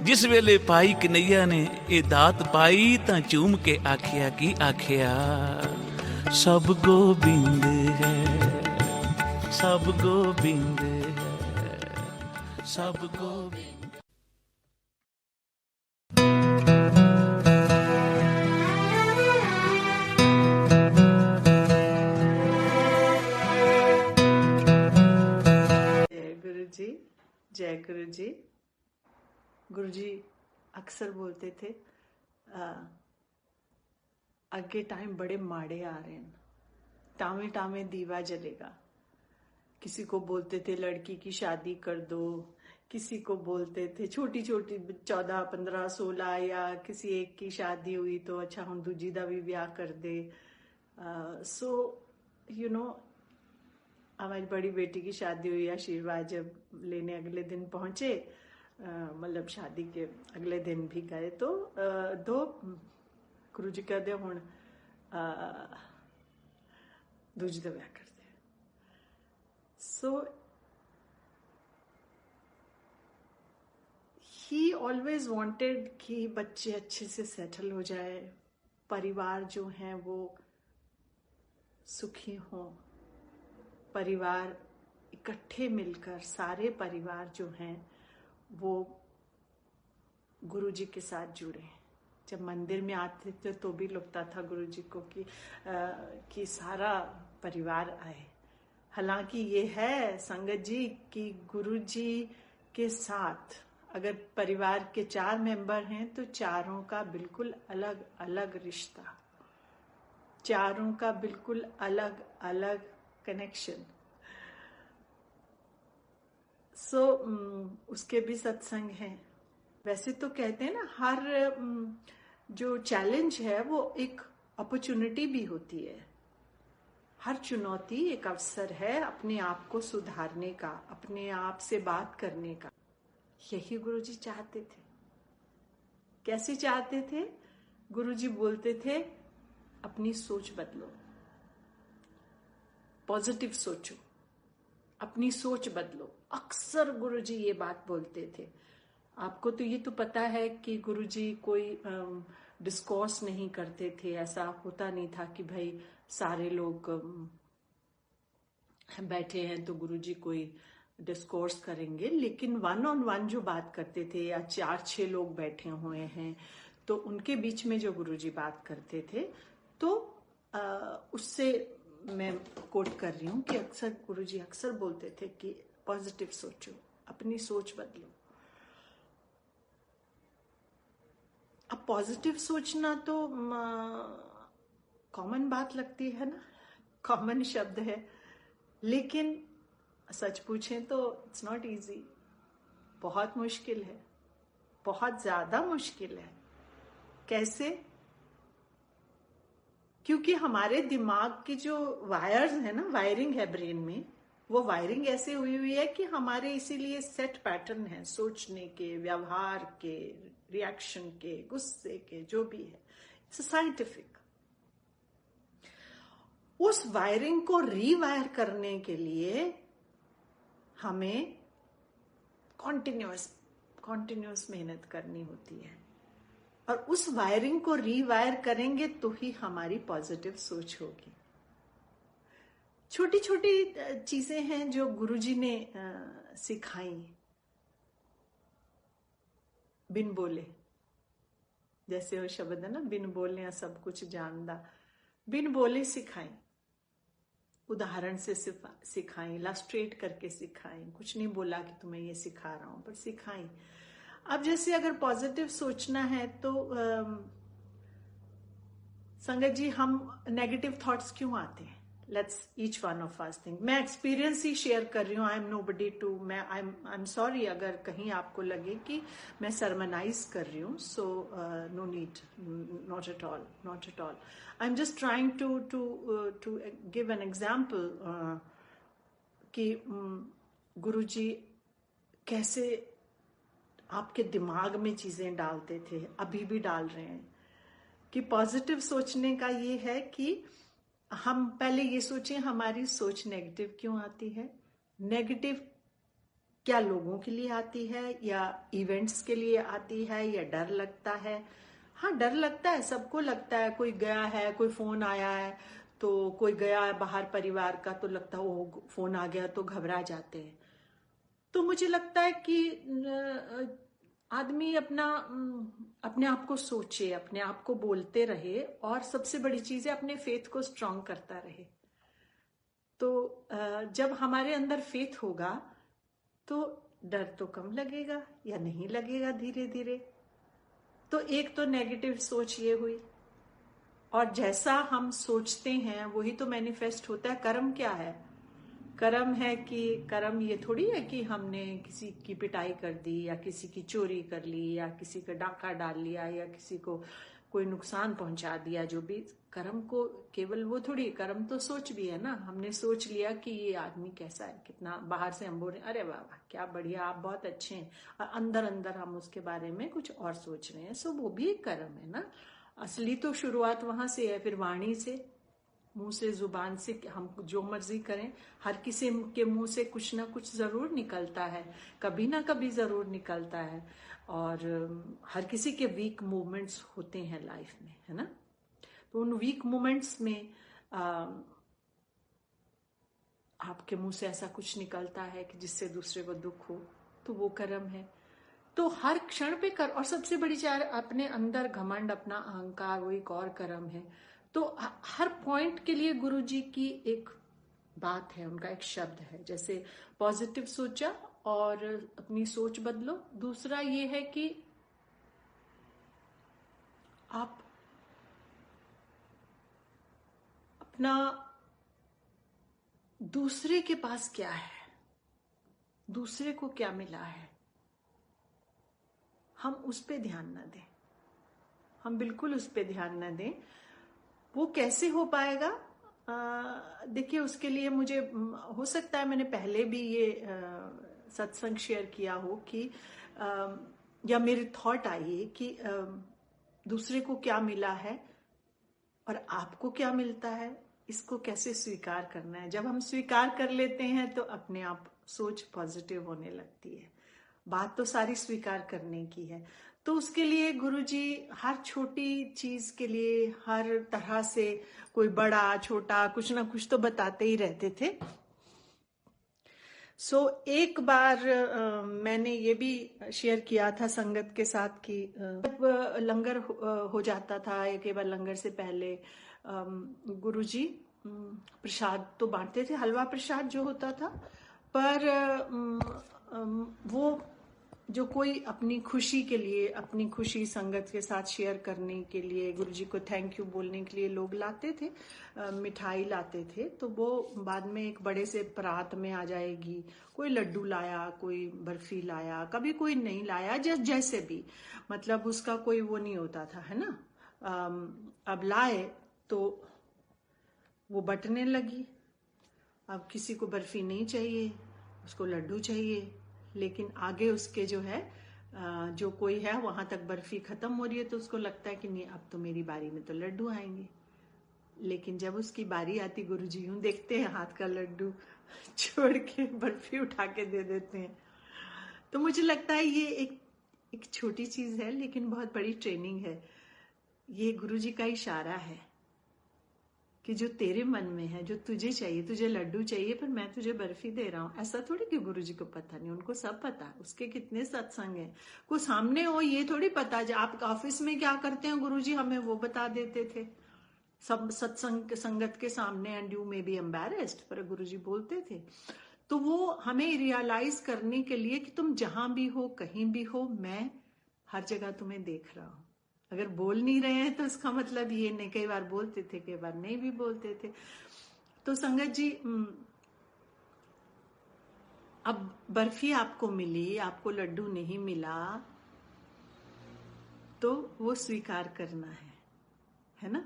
ਜਿਸ ਵੇਲੇ ਭਾਈ ਕਨਈਆ ਨੇ ਇਹ ਦਾਤ ਪਾਈ ਤਾਂ ਝੂਮ ਕੇ ਆਖਿਆ, ਕੀ ਆਖਿਆ? ਸਭ ਗੋਬਿੰਦ ਹੈ, ਸਭ ਗੋਬਿੰਦ ਹੈ, ਸਭ ਗੋਬਿੰਦ। जय गुरु जी। गुरु जी अक्सर बोलते थे अगे टाइम बड़े माड़े आ रहे हैं, टामे टामे दीवा जलेगा। किसी को बोलते थे लड़की की शादी कर दो, किसी को बोलते थे छोटी छोटी 14, 15, 16 या किसी एक की शादी हुई तो अच्छा हम दूजी दा भी ब्याह कर दे। सो यू नो, हमारी बड़ी बेटी की शादी हुई, आशीर्वाद जब लेने अगले दिन पहुंचे, मतलब शादी के अगले दिन भी गए तो दो गुरु जी कहते हुण दूजी दा ब्याह कर दे। सो ही ऑलवेज वांटेड कि बच्चे अच्छे से सेटल हो जाए, परिवार जो हैं वो सुखी हों, परिवार इकट्ठे मिलकर सारे परिवार जो हैं वो गुरु जी के साथ जुड़े। जब मंदिर में आते थे तो भी लगता था गुरु जी को कि सारा परिवार आए। हालांकि ये है संगत जी कि गुरु जी के साथ अगर परिवार के 4 मेंबर हैं तो चारों का बिल्कुल अलग अलग रिश्ता, चारों का बिल्कुल अलग अलग कनेक्शन। सो उसके भी सत्संग हैं। वैसे तो कहते हैं ना, हर जो चैलेंज है वो एक अपॉर्चुनिटी भी होती है। हर चुनौती एक अवसर है अपने आप को सुधारने का, अपने आप से बात करने का। यही गुरुजी चाहते थे। कैसे चाहते थे? गुरुजी बोलते थे अपनी सोच बदलो, पॉजिटिव सोचो, अपनी सोच बदलो। अक्सर गुरुजी ये बात बोलते थे। आपको तो ये तो पता है कि गुरुजी कोई डिस्कोर्स नहीं करते थे। ऐसा होता नहीं था कि भाई सारे लोग बैठे हैं तो गुरुजी कोई डिस्कोर्स करेंगे, लेकिन वन ऑन वन जो बात करते थे या 4-6 लोग बैठे हुए हैं तो उनके बीच में जो गुरुजी बात करते थे, तो उससे मैं कोट कर रही हूँ कि अक्सर गुरुजी अक्सर बोलते थे कि पॉजिटिव सोचो, अपनी सोच बदलो। अब पॉजिटिव सोचना तो कॉमन बात लगती है ना, कॉमन शब्द है, लेकिन सच पूछें तो इट्स नॉट इजी। बहुत मुश्किल है, बहुत ज्यादा मुश्किल है। कैसे? क्योंकि हमारे दिमाग की जो वायर्स है ना, वायरिंग है ब्रेन में, वो वायरिंग ऐसे हुई हुई है कि हमारे इसीलिए सेट पैटर्न है सोचने के, व्यवहार के, रिएक्शन के, गुस्से के, जो भी है। It's scientific. उस वायरिंग को रीवायर करने के लिए हमें कॉन्टिन्यूअस मेहनत करनी होती है, और उस वायरिंग को रीवायर करेंगे तो ही हमारी पॉजिटिव सोच होगी। छोटी छोटी चीजें हैं जो गुरुजी ने सिखाई बिन बोले। जैसे वो शब्द है ना, बिन बोले सब कुछ जानदा, बिन बोले सिखाई, उदाहरण से सिखाई, इलस्ट्रेट करके सिखाई। कुछ नहीं बोला कि तुम्हें ये सिखा रहा हूं, पर सिखाई। अब जैसे अगर पॉजिटिव सोचना है तो संगत जी, हम नेगेटिव थॉट्स क्यों आते हैं? Let's each one of us think. मैं एक्सपीरियंस ही शेयर कर रही हूँ। I am nobody to, I am sorry अगर कहीं आपको लगे कि मैं सरमनाइज कर रही हूँ। So no need, not at all, not at all. I am just trying to give an example कि गुरुजी कैसे आपके दिमाग में चीजें डालते थे, अभी भी डाल रहे हैं। कि पॉजिटिव सोचने का ये है कि हम पहले ये सोचें हमारी सोच नेगेटिव क्यों आती है। नेगेटिव क्या लोगों के लिए आती है या इवेंट्स के लिए आती है, या डर लगता है? हाँ, डर लगता है, सबको लगता है। कोई गया है, कोई फोन आया है, तो कोई गया है बाहर परिवार का, तो लगता है वो फोन आ गया, तो घबरा जाते हैं। तो मुझे लगता है कि आदमी अपने आप को सोचे, अपने आप को बोलते रहे, और सबसे बड़ी चीज है अपने फेथ को स्ट्रांग करता रहे। तो जब हमारे अंदर फेथ होगा तो डर तो कम लगेगा या नहीं लगेगा धीरे धीरे। तो एक तो नेगेटिव सोच ये हुई, और जैसा हम सोचते हैं वही तो मैनिफेस्ट होता है। कर्म क्या है? कर्म है कि कर्म ये थोड़ी है कि हमने किसी की पिटाई कर दी, या किसी की चोरी कर ली, या किसी का डाका डाल लिया, या किसी को कोई नुकसान पहुंचा दिया। जो भी कर्म को केवल वो थोड़ी, कर्म तो सोच भी है ना। हमने सोच लिया कि ये आदमी कैसा है, कितना, बाहर से हम बोल रहे हैं अरे वाह क्या बढ़िया, आप बहुत अच्छे हैं, और अंदर अंदर हम उसके बारे में कुछ और सोच रहे हैं। सो वो भी एक कर्म है ना। असली तो शुरुआत वहां से है, फिर वाणी से, मुंह से, जुबान से हम जो मर्जी करें, हर किसी के मुंह से कुछ ना कुछ जरूर निकलता है, कभी ना कभी जरूर निकलता है। और हर किसी के वीक मूवमेंट्स होते हैं लाइफ में, है ना। तो उन वीक मोमेंट्स में आपके मुंह से ऐसा कुछ निकलता है कि जिससे दूसरे को दुख हो, तो वो कर्म है। तो हर क्षण पे कर, और सबसे बड़ी चार अपने अंदर घमंड, अपना अहंकार, वो एक और कर्म है। तो हर पॉइंट के लिए गुरुजी की एक बात है, उनका एक शब्द है। जैसे पॉजिटिव सोचा और अपनी सोच बदलो। दूसरा ये है कि आप अपना दूसरे के पास क्या है, दूसरे को क्या मिला है, हम उस पे ध्यान न दें। हम बिल्कुल उस पे ध्यान न दें। वो कैसे हो पाएगा? देखिए, उसके लिए मुझे हो सकता है मैंने पहले भी ये सत्संग शेयर किया हो कि या मेरी थॉट आई है कि दूसरे को क्या मिला है और आपको क्या मिलता है, इसको कैसे स्वीकार करना है। जब हम स्वीकार कर लेते हैं तो अपने आप सोच पॉजिटिव होने लगती है। बात तो सारी स्वीकार करने की है। तो उसके लिए गुरुजी हर छोटी चीज के लिए हर तरह से कोई बड़ा छोटा कुछ ना कुछ तो बताते ही रहते थे। एक बार मैंने ये भी शेयर किया था संगत के साथ कि जब लंगर हो जाता था या केवल लंगर से पहले गुरुजी प्रसाद तो बांटते थे, हलवा प्रसाद जो होता था, पर वो जो कोई अपनी खुशी के लिए, अपनी खुशी संगत के साथ शेयर करने के लिए, गुरुजी को थैंक यू बोलने के लिए लोग लाते थे, मिठाई लाते थे। तो वो बाद में एक बड़े से परात में आ जाएगी। कोई लड्डू लाया, कोई बर्फी लाया, कभी कोई नहीं लाया, जैसे भी, मतलब उसका कोई वो नहीं होता था, है ना। अब लाए तो वो बंटने लगी। अब किसी को बर्फी नहीं चाहिए, उसको लड्डू चाहिए, लेकिन आगे उसके जो है जो कोई है वहां तक बर्फी खत्म हो रही है तो उसको लगता है कि नहीं अब तो मेरी बारी में तो लड्डू आएंगे। लेकिन जब उसकी बारी आती, गुरुजी यूं देखते हैं, हाथ का लड्डू छोड़ के बर्फी उठा के दे देते हैं। तो मुझे लगता है ये एक छोटी चीज है लेकिन बहुत बड़ी ट्रेनिंग है। ये गुरुजी का इशारा है कि जो तेरे मन में है, जो तुझे चाहिए, तुझे लड्डू चाहिए पर मैं तुझे बर्फी दे रहा हूं। ऐसा थोड़ी कि गुरुजी को पता नहीं, उनको सब पता है। उसके कितने सत्संग हैं, को सामने हो ये थोड़ी पता। जो आप ऑफिस में क्या करते हैं गुरुजी हमें वो बता देते थे सब सत्संग संगत के सामने, and you may be embarrassed, पर गुरुजी बोलते थे। तो वो हमें रियलाइज करने के लिए कि तुम जहां भी हो, कहीं भी हो, मैं हर जगह तुम्हें देख रहा हूं। अगर बोल नहीं रहे हैं तो इसका मतलब ये नहीं, कई बार बोलते थे, कई बार नहीं भी बोलते थे। तो संगत जी, अब बर्फी आपको मिली, आपको लड्डू नहीं मिला, तो वो स्वीकार करना है ना।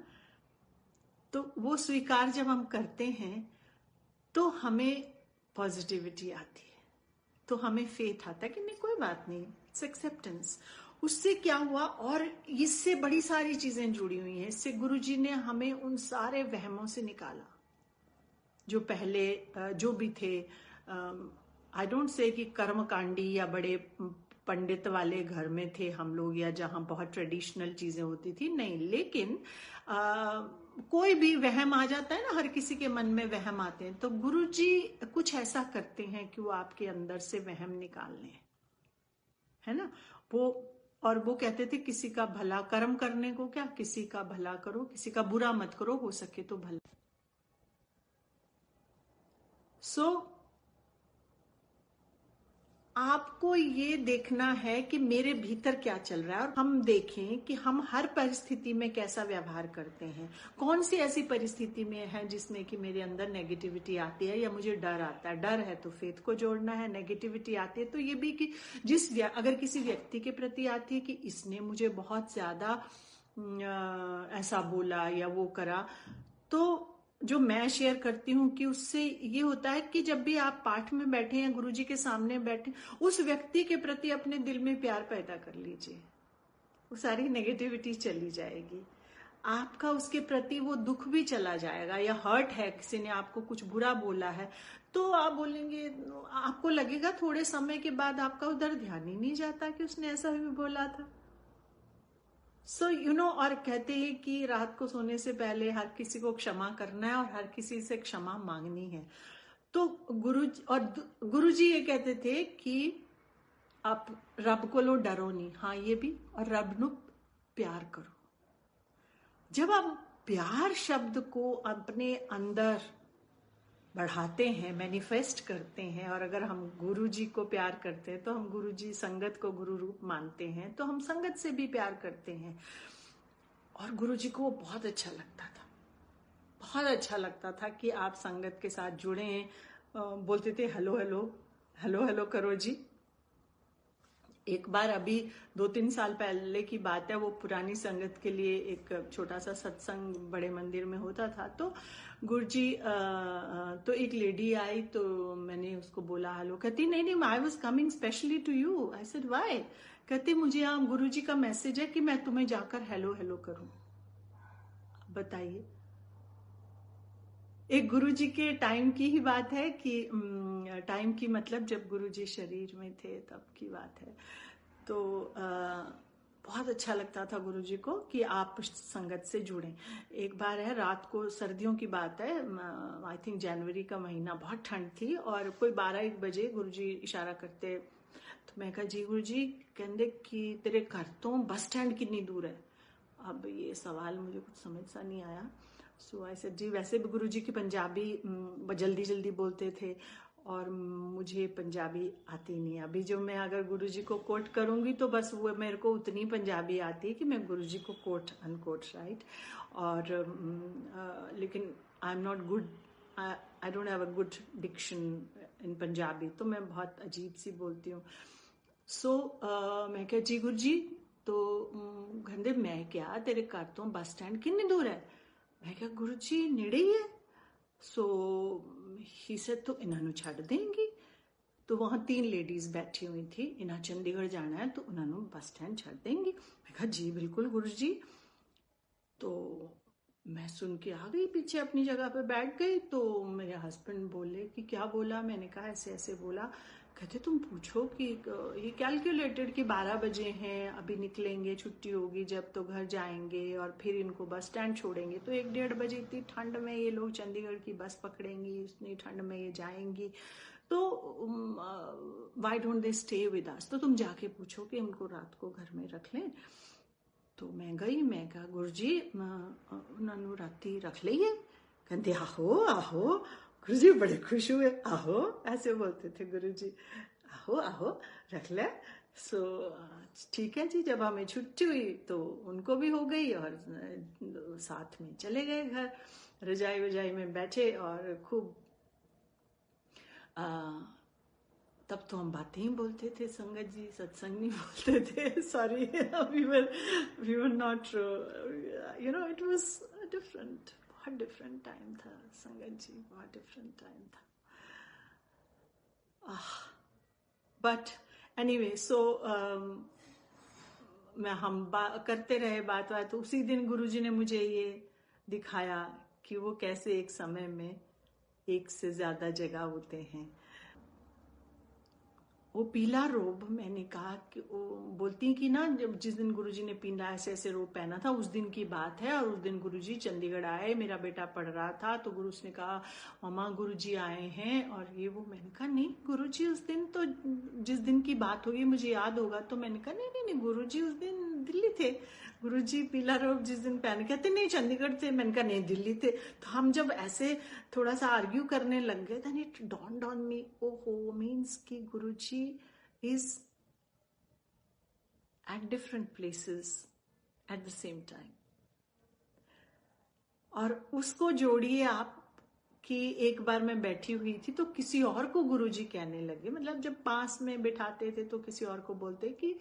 तो वो स्वीकार जब हम करते हैं तो हमें पॉजिटिविटी आती है, तो हमें फेथ आता है कि नहीं कोई बात नहीं, इट्स एक्सेप्टेंस। उससे क्या हुआ, और इससे बड़ी सारी चीजें जुड़ी हुई हैं। इससे गुरुजी ने हमें उन सारे वहमों से निकाला जो पहले जो भी थे। आई डोंट से कि कर्मकांडी या बड़े पंडित वाले घर में थे हम लोग, या जहां बहुत ट्रेडिशनल चीजें होती थी, नहीं, लेकिन कोई भी वहम आ जाता है ना, हर किसी के मन में वहम आते हैं। तो गुरुजी कुछ ऐसा करते हैं कि वो आपके अंदर से वहम निकाल लें, है ना। और वो कहते थे किसी का भला कर्म करने को, क्या किसी का भला करो, किसी का बुरा मत करो, हो सके तो भला। आपको ये देखना है कि मेरे भीतर क्या चल रहा है, और हम देखें कि हम हर परिस्थिति में कैसा व्यवहार करते हैं। कौन सी ऐसी परिस्थिति में है जिसमें कि मेरे अंदर नेगेटिविटी आती है या मुझे डर आता है। डर है तो फेथ को जोड़ना है, नेगेटिविटी आती है तो ये भी कि अगर किसी व्यक्ति के प्रति आती है कि इसने मुझे बहुत ज्यादा ऐसा बोला या वो करा, तो जो मैं शेयर करती हूँ कि उससे ये होता है कि जब भी आप पाठ में बैठे हैं, गुरुजी के सामने बैठे, उस व्यक्ति के प्रति अपने दिल में प्यार पैदा कर लीजिए, वो सारी नेगेटिविटी चली जाएगी। आपका उसके प्रति वो दुख भी चला जाएगा। या हर्ट है, किसी ने आपको कुछ बुरा बोला है, तो आप बोलेंगे, आपको लगेगा थोड़े समय के बाद आपका उधर ध्यान ही नहीं जाता कि उसने ऐसा भी बोला था। और कहते हैं कि रात को सोने से पहले हर किसी को क्षमा करना है और हर किसी से क्षमा मांगनी है। तो गुरुजी ये कहते थे कि आप रब को लो डरो नहीं, हाँ ये भी, और रब नु प्यार करो। जब आप प्यार शब्द को अपने अंदर बढ़ाते हैं, मैनिफेस्ट करते हैं, और अगर हम गुरुजी को प्यार करते हैं तो हम गुरुजी संगत को गुरु रूप मानते हैं, तो हम संगत से भी प्यार करते हैं। और गुरुजी को वो बहुत अच्छा लगता था, बहुत अच्छा लगता था कि आप संगत के साथ जुड़े हैं। बोलते थे हेलो हेलो हेलो हेलो करो जी। एक बार अभी 2-3 साल पहले की बात है, वो पुरानी संगत के लिए एक छोटा सा सत्संग बड़े मंदिर में होता था। तो गुरुजी तो एक लेडी आई, तो मैंने उसको बोला हेलो, कहती नहीं I was coming specially to you. I said why? कहती मुझे यहाँ गुरुजी का मैसेज है कि मैं तुम्हें जाकर हेलो हेलो करूं। बताइए, एक गुरुजी के टाइम की ही बात है कि टाइम की मतलब जब गुरुजी शरीर में थे तब की बात है। तो बहुत अच्छा लगता था गुरुजी को कि आप संगत से जुड़ें। एक बार है, रात को, सर्दियों की बात है, आई थिंक जनवरी का महीना, बहुत ठंड थी और कोई 12-1 बजे गुरुजी इशारा करते, तो मैं कहा जी गुरुजी, कहते कि तेरे घर तो बस स्टैंड कितनी दूर है। अब ये सवाल मुझे कुछ समझ सा नहीं आया। सो आई सेड जी, वैसे भी गुरुजी की पंजाबी जल्दी जल्दी बोलते थे और मुझे पंजाबी आती नहीं। अभी जो मैं अगर गुरुजी को कोट करूंगी तो बस वो मेरे को उतनी पंजाबी आती है कि मैं गुरुजी को कोट अनकोट, राइट। और लेकिन I am not good, I don't have a good diction in Punjabi, तो मैं बहुत अजीब सी बोलती हूँ। सो मैं कहा जी गुरुजी, तो कहते मैं क्या, तेरे घर तो बस स्टैंड कितनी दूर है। मैं कहा गुरुजी नेड़े ही है। सो ही सेड तो इन्हों छड़ देंगी। तो वहां 3 लेडीज बैठी हुई थी, इन्हें चंडीगढ़ जाना है तो उन्होंने बस स्टैंड छड़ देंगी। मैं कहा जी बिल्कुल गुरुजी। तो मैं सुन के आ गई, पीछे अपनी जगह पे बैठ गई। तो मेरे हस्बैंड बोले कि क्या बोला। मैंने कहा ऐसे ऐसे बोला। कहते तुम पूछो कि ये कैलकुलेटेड कि 12 बजे हैं, अभी निकलेंगे, छुट्टी होगी जब तो घर जाएंगे और फिर इनको बस स्टैंड छोड़ेंगे, तो 1-1.5 बजे इतनी ठंड में ये लोग चंडीगढ़ की बस पकड़ेंगी, इतनी ठंड में ये जाएंगी, तो why don't they stay with us. तो तुम जाके पूछो कि उनको रात को घर में रख लें। तो मैं गई, मैं कहा गुरुजी उन्होंने राती रख ली है। कहते आहो आहो। गुरुजी बड़े खुश हुए, आहो ऐसे बोलते थे गुरुजी, आहो आहो रख ले। सो ठीक है जी। जब हमें छुट्टी हुई तो उनको भी हो गई और साथ में चले गए घर, रजाई वजाई में बैठे और खूब तब तो हम बातें ही बोलते थे संगत जी, सत्संग नहीं बोलते थे। Sorry, we were not, you know, it was different, बहुत डिफरेंट टाइम था संगत जी, बहुत डिफरेंट टाइम था। बट एनीवे, सो हम करते रहे बात। तो उसी दिन गुरुजी ने मुझे ये दिखाया कि वो कैसे एक समय में एक से ज्यादा जगह होते हैं। वो पीला रोब, मैंने कहा कि वो बोलती कि ना, जब जिस दिन गुरुजी ने पीला ऐसे ऐसे रोब पहना था, उस दिन की बात है। और उस दिन गुरुजी चंडीगढ़ आए, मेरा बेटा पढ़ रहा था, तो गुरु ने कहा मामा गुरुजी आए हैं और ये वो। मैंने कहा नहीं गुरुजी उस दिन तो, जिस दिन की बात होगी मुझे याद होगा। तो मैंने कहा नहीं नहीं नहीं, गुरुजी उस दिन दिल्ली थे। गुरुजी पीला रोब जिस दिन पहन, कहते नहीं चंडीगढ़ थे। मैंने कहा नहीं दिल्ली थे। तो हम जब ऐसे थोड़ा सा आर्ग्यू करने लग गए, then it dawned on me, ओहो, मीन्स कि Guruji is at different places at the same time. और उसको जोड़िए आप कि एक बार मैं बैठी हुई थी तो किसी और को गुरुजी कहने लगे, मतलब जब पास में बिठाते थे तो किसी और को बोलते कि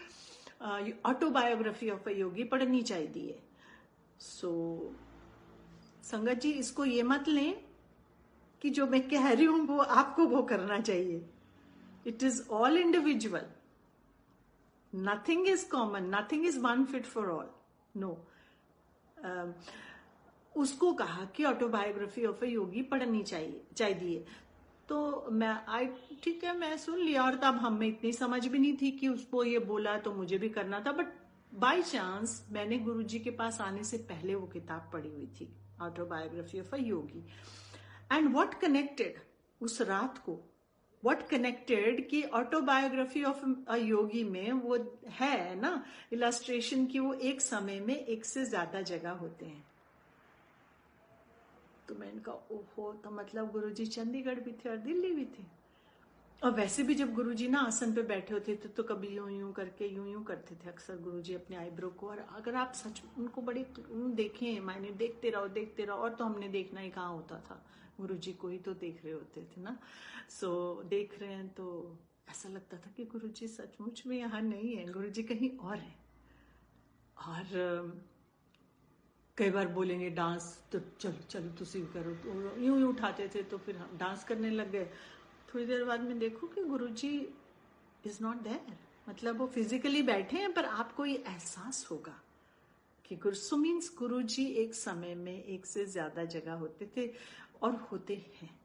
ऑटोबायोग्राफी ऑफ अ योगी पढ़नी चाहिए। सो संगत जी, इसको ये मत लें कि जो मैं कह रही हूं वो आपको वो करना चाहिए। It is all individual, nothing is common, nothing is one fit for all, no. उसको कहा कि ऑटोबायोग्राफी ऑफ अ योगी पढ़नी चाहिए। तो मैं ठीक है, मैं सुन लिया। और तब हम में इतनी समझ भी नहीं थी कि उसको ये बोला तो मुझे भी करना था। बट बाय चांस मैंने गुरुजी के पास आने से पहले वो किताब पढ़ी हुई थी, autobiography of a Yogi. And what connected उस रात को, व्हाट कनेक्टेड कि ऑटोबायोग्राफी ऑफ अ योगी में वो है ना इलस्ट्रेशन की, वो एक समय में एक से ज्यादा जगह होते हैं। तो मैंने कहा ओहो, तो मतलब गुरुजी चंडीगढ़ भी थे और दिल्ली भी थे। और वैसे भी जब गुरुजी ना आसन पे बैठे होते थे तो कभी यूं यूं करके यूं करते थे अक्सर गुरुजी अपने आईब्रो को। और अगर आप सच उनको बड़े देखें, मायने देखते रहो, और तो हमने देखना ही कहाँ होता था, गुरुजी को ही तो देख रहे होते थे ना। सो देख रहे हैं तो ऐसा लगता था कि गुरुजी सचमुच में यहाँ नहीं है, गुरुजी कहीं और है। और कई बार बोलेंगे डांस, तो चलो तुसी करो, तो यूं ही उठाते थे तो फिर हम डांस करने लग गए। थोड़ी देर बाद में देखो कि गुरुजी इज नॉट देयर, मतलब वो फिजिकली बैठे हैं पर आपको ये एहसास होगा कि मीन्स गुरुजी एक समय में एक से ज्यादा जगह होते थे। और होते हैं।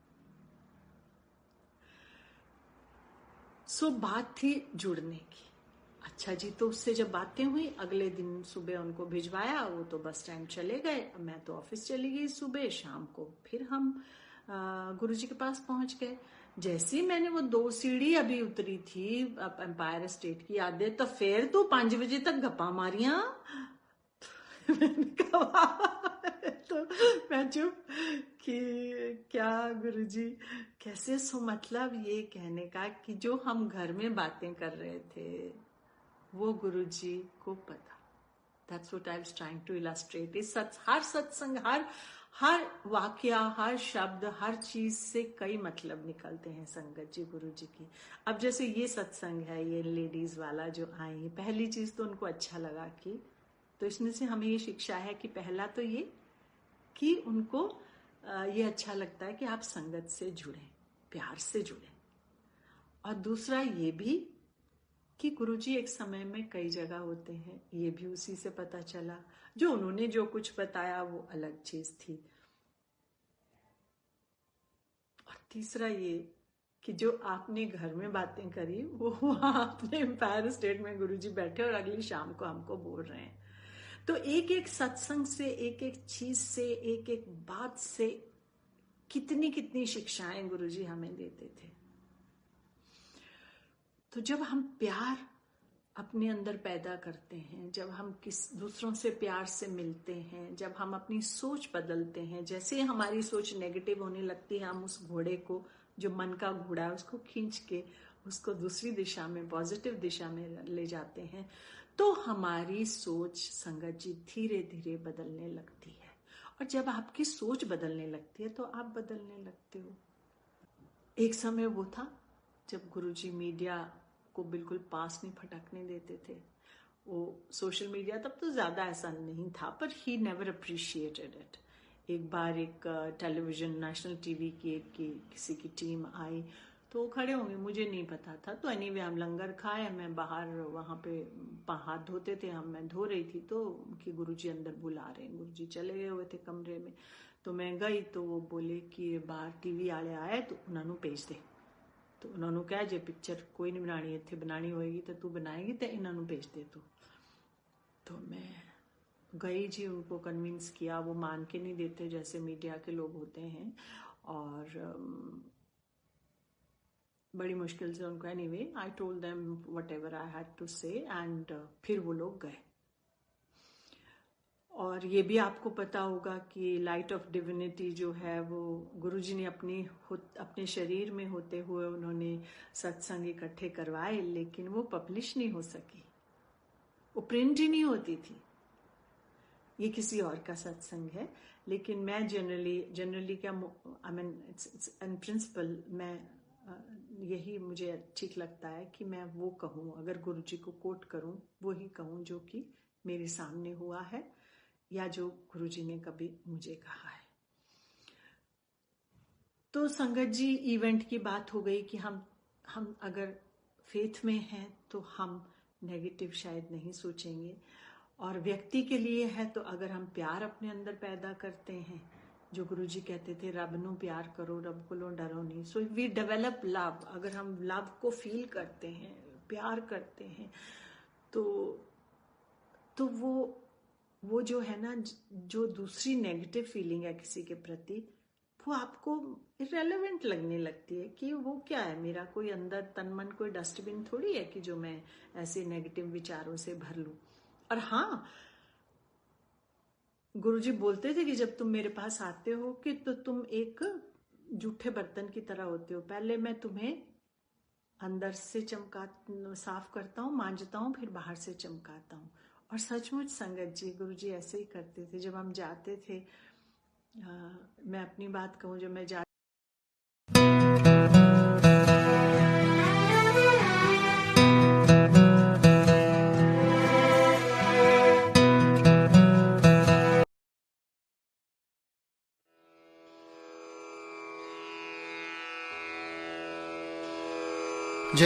सो बात थी जुड़ने की। अच्छा जी, तो उससे जब बातें हुई, अगले दिन सुबह उनको भिजवाया, वो तो बस स्टैंड चले गए, मैं तो ऑफिस चली गई सुबह। शाम को फिर हम गुरुजी के पास पहुंच गए। जैसे ही मैंने वो 2 सीढ़ी अभी उतरी थी एम्पायर स्टेट की, याद है, तो फिर तो 5 बजे तक गप्पा मारियां। मैंने कहा तो मैं चुप कि क्या गुरुजी कैसे, सो मतलब ये कहने का कि जो हम घर में बातें कर रहे थे वो गुरुजी को पता। That's what I was trying to illustrate. इस हर सत्संग, हर वाक्या, हर शब्द, हर चीज से कई मतलब निकलते हैं संगत जी गुरु जी की। अब जैसे ये सत्संग है, ये लेडीज वाला जो आई, पहली चीज तो उनको अच्छा लगा कि, तो इसमें से हमें ये शिक्षा है कि पहला तो ये कि उनको ये अच्छा लगता है कि आप संगत से जुड़ें, प्यार से जुड़ें। और दूसरा ये भी कि गुरुजी एक समय में कई जगह होते हैं, ये भी उसी से पता चला। जो उन्होंने जो कुछ बताया वो अलग चीज थी। और तीसरा ये कि जो आपने घर में बातें करी वो वहां अपने एम्पायर स्टेट में गुरुजी बैठे और अगली शाम को हमको बोल रहे हैं। तो एक एक सत्संग से, एक एक चीज से, एक एक बात से कितनी कितनी शिक्षाएं गुरुजी हमें देते थे। तो जब हम प्यार अपने अंदर पैदा करते हैं, जब हम दूसरों से प्यार से मिलते हैं, जब हम अपनी सोच बदलते हैं, जैसे हमारी सोच नेगेटिव होने लगती है, हम उस घोड़े को, जो मन का घोड़ा है, उसको खींच के उसको दूसरी दिशा में, पॉजिटिव दिशा में ले जाते हैं, तो हमारी सोच संगत जी धीरे धीरे बदलने लगती है। और जब आपकी सोच बदलने लगती है तो आप बदलने लगते हो। एक समय वो था जब गुरुजी मीडिया को बिल्कुल पास नहीं फटकने देते थे। वो सोशल मीडिया तब तो ज्यादा ऐसा नहीं था, पर ही नेवर अप्रिशिएटेड इट। एक बार एक टेलीविजन, नेशनल टीवी की किसी की टीम आई, तो वो खड़े होंगे, मुझे नहीं पता था। तो एनीवे हम लंगर खाए, मैं बाहर वहां पे हाथ धोते थे हम, मैं धो रही थी, तो कि गुरुजी अंदर बुला रहे हैं। गुरुजी चले गए हुए थे कमरे में, तो मैं गई तो वो बोले कि बाहर टीवी वाले आए तो उन्होंने भेज दे। तो उन्होंने कहा जे पिक्चर कोई नहीं बनानी, इतने बनानी होएगी तो तू बनाएगी, तो इन्होंने भेज दे तू। तो मैं गई जी, उनको कन्विंस किया। वो मान के नहीं देते जैसे मीडिया के लोग होते हैं, और बड़ी मुश्किल से उनको, anyway I told them whatever I had to say, and फिर वो लोग गए। और ये भी आपको पता होगा कि लाइट ऑफ डिविनिटी जो है वो गुरुजी ने अपने शरीर में होते हुए उन्होंने सत्संग इकट्ठे करवाए, लेकिन वो पब्लिश नहीं हो सकी, वो प्रिंट ही नहीं होती थी। ये किसी और का सत्संग है, लेकिन मैं जनरली क्या, I mean it's in principle, मैं यही मुझे ठीक लगता है कि मैं वो कहूँ, अगर गुरुजी को कोट करूँ वो ही कहूँ जो कि मेरे सामने हुआ है या जो गुरुजी ने कभी मुझे कहा है। तो संगत जी, इवेंट की बात हो गई कि हम अगर फेथ में हैं तो हम नेगेटिव शायद नहीं सोचेंगे, और व्यक्ति के लिए है तो अगर हम प्यार अपने अंदर पैदा करते हैं, जो गुरुजी कहते थे रब नू प्यार करो, रब को डरो नहीं। So we develop love. अगर हम लव को फील करते हैं, प्यार करते हैं, तो वो जो है ना, जो दूसरी नेगेटिव फीलिंग है किसी के प्रति, वो आपको इररेलेवेंट लगने लगती है कि वो क्या है, मेरा कोई अंदर तन मन कोई डस्टबिन थोड़ी है कि जो मैं ऐसे नेगेटिव विचारों से भर लूं। और हाँ, गुरुजी बोलते थे कि जब तुम मेरे पास आते हो कि तो तुम एक जूठे बर्तन की तरह होते हो, पहले मैं तुम्हें अंदर से साफ करता हूँ, मांजता हूँ, फिर बाहर से चमकाता हूँ। और सचमुच संगत जी, गुरुजी ऐसे ही करते थे। जब हम जाते थे, मैं अपनी बात कहूँ, जब मैं जय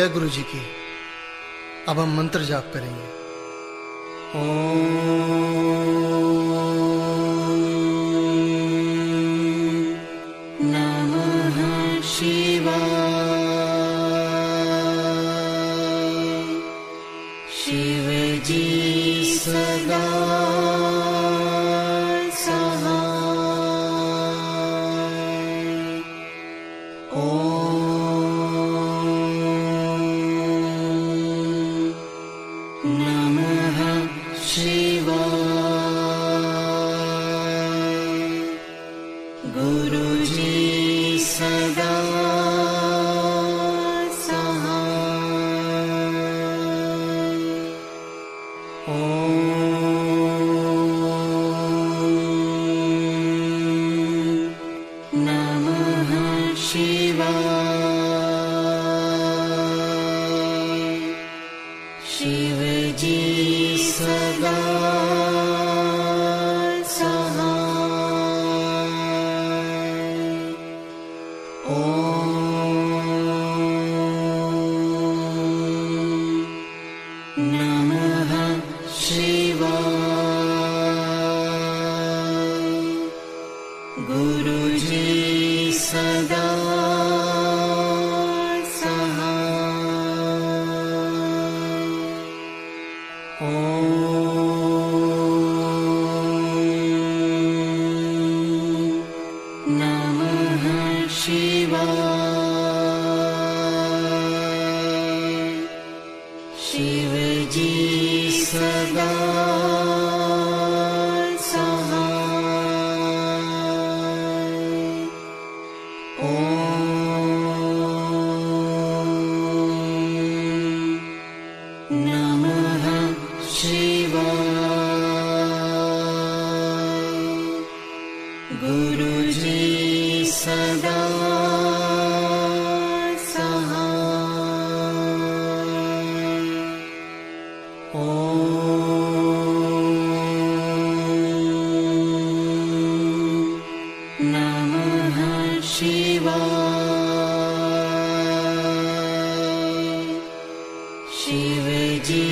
गुरु जी की। अब हम मंत्र जाप करेंगे। ओम शिव जी सदा सहाय। ओम नमः शिवाय। गुरुजी सदा सहाय। ओम नमः शिवाय। शिव जी सदा सहाय। ओम नमः शिवाय। गुरुजी सदा सहाय। ओम नमः शिवाय। शिव जी सदा सहाय। ओम नमः शिवाय। गुरुजी सदा सहाय। ओम नमः शिवाय। शिव जी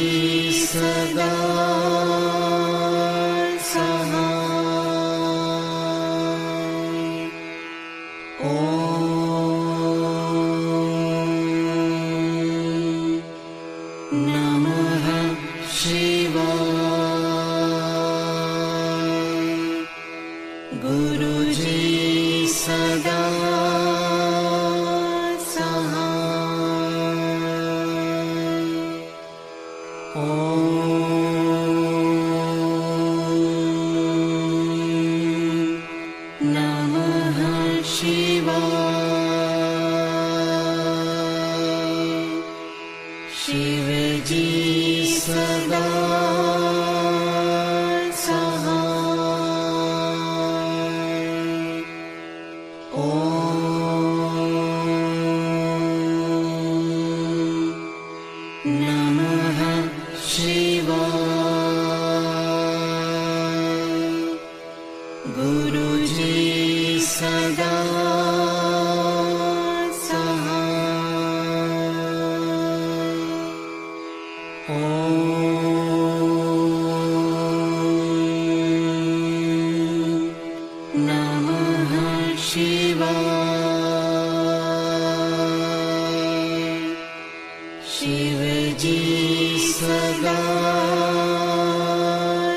सदा सहाय। ओम नमः शिवाय। गुरुजी सदा सहाय। ओम नमः शिवाय। शिव जी सदा सहाय। ओम नमः शिवाय। गुरुजी सदा सहाय। ओम नमः शिवाय। शिव जी सदा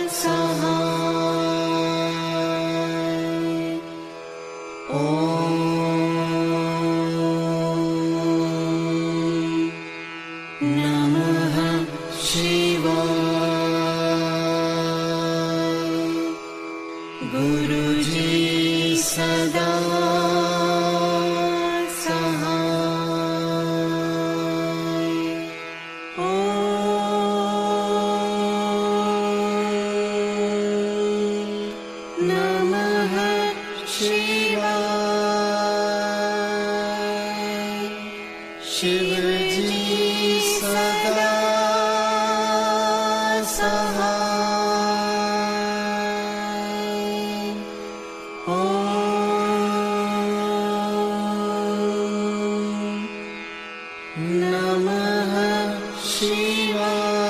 सहाय। ओम नमः शिवाय। गुरुजी सदा सहाय। ओम नमः शिवाय। शिव जी सदा सहाय। ओम नमः शिवाय।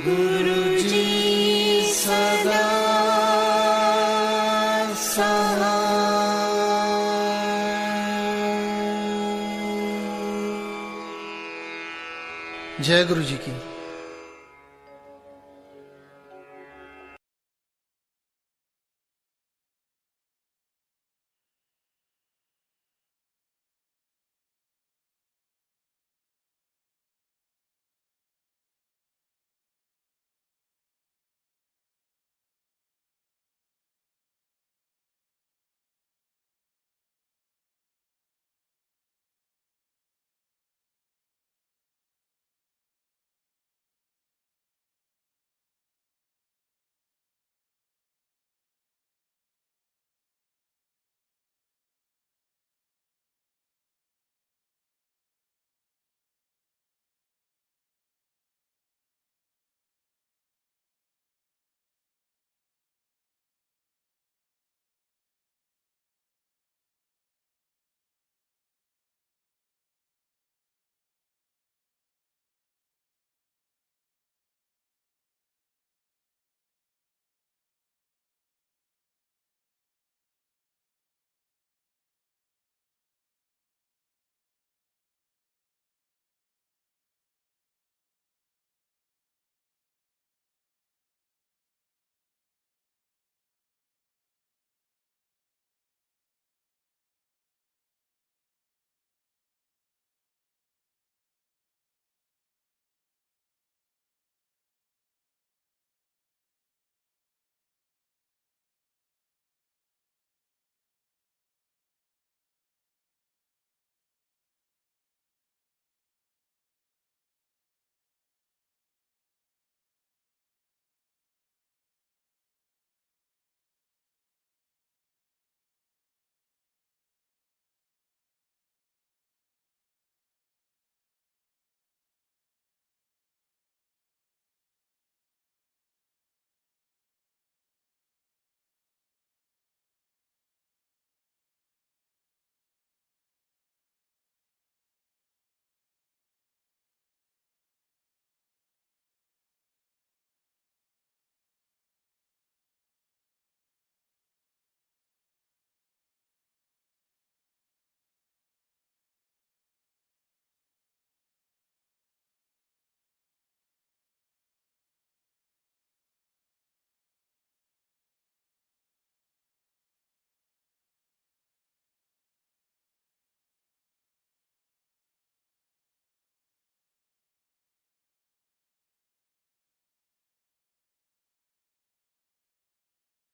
गुरुजी सदा सहाय। जय गुरु जी की।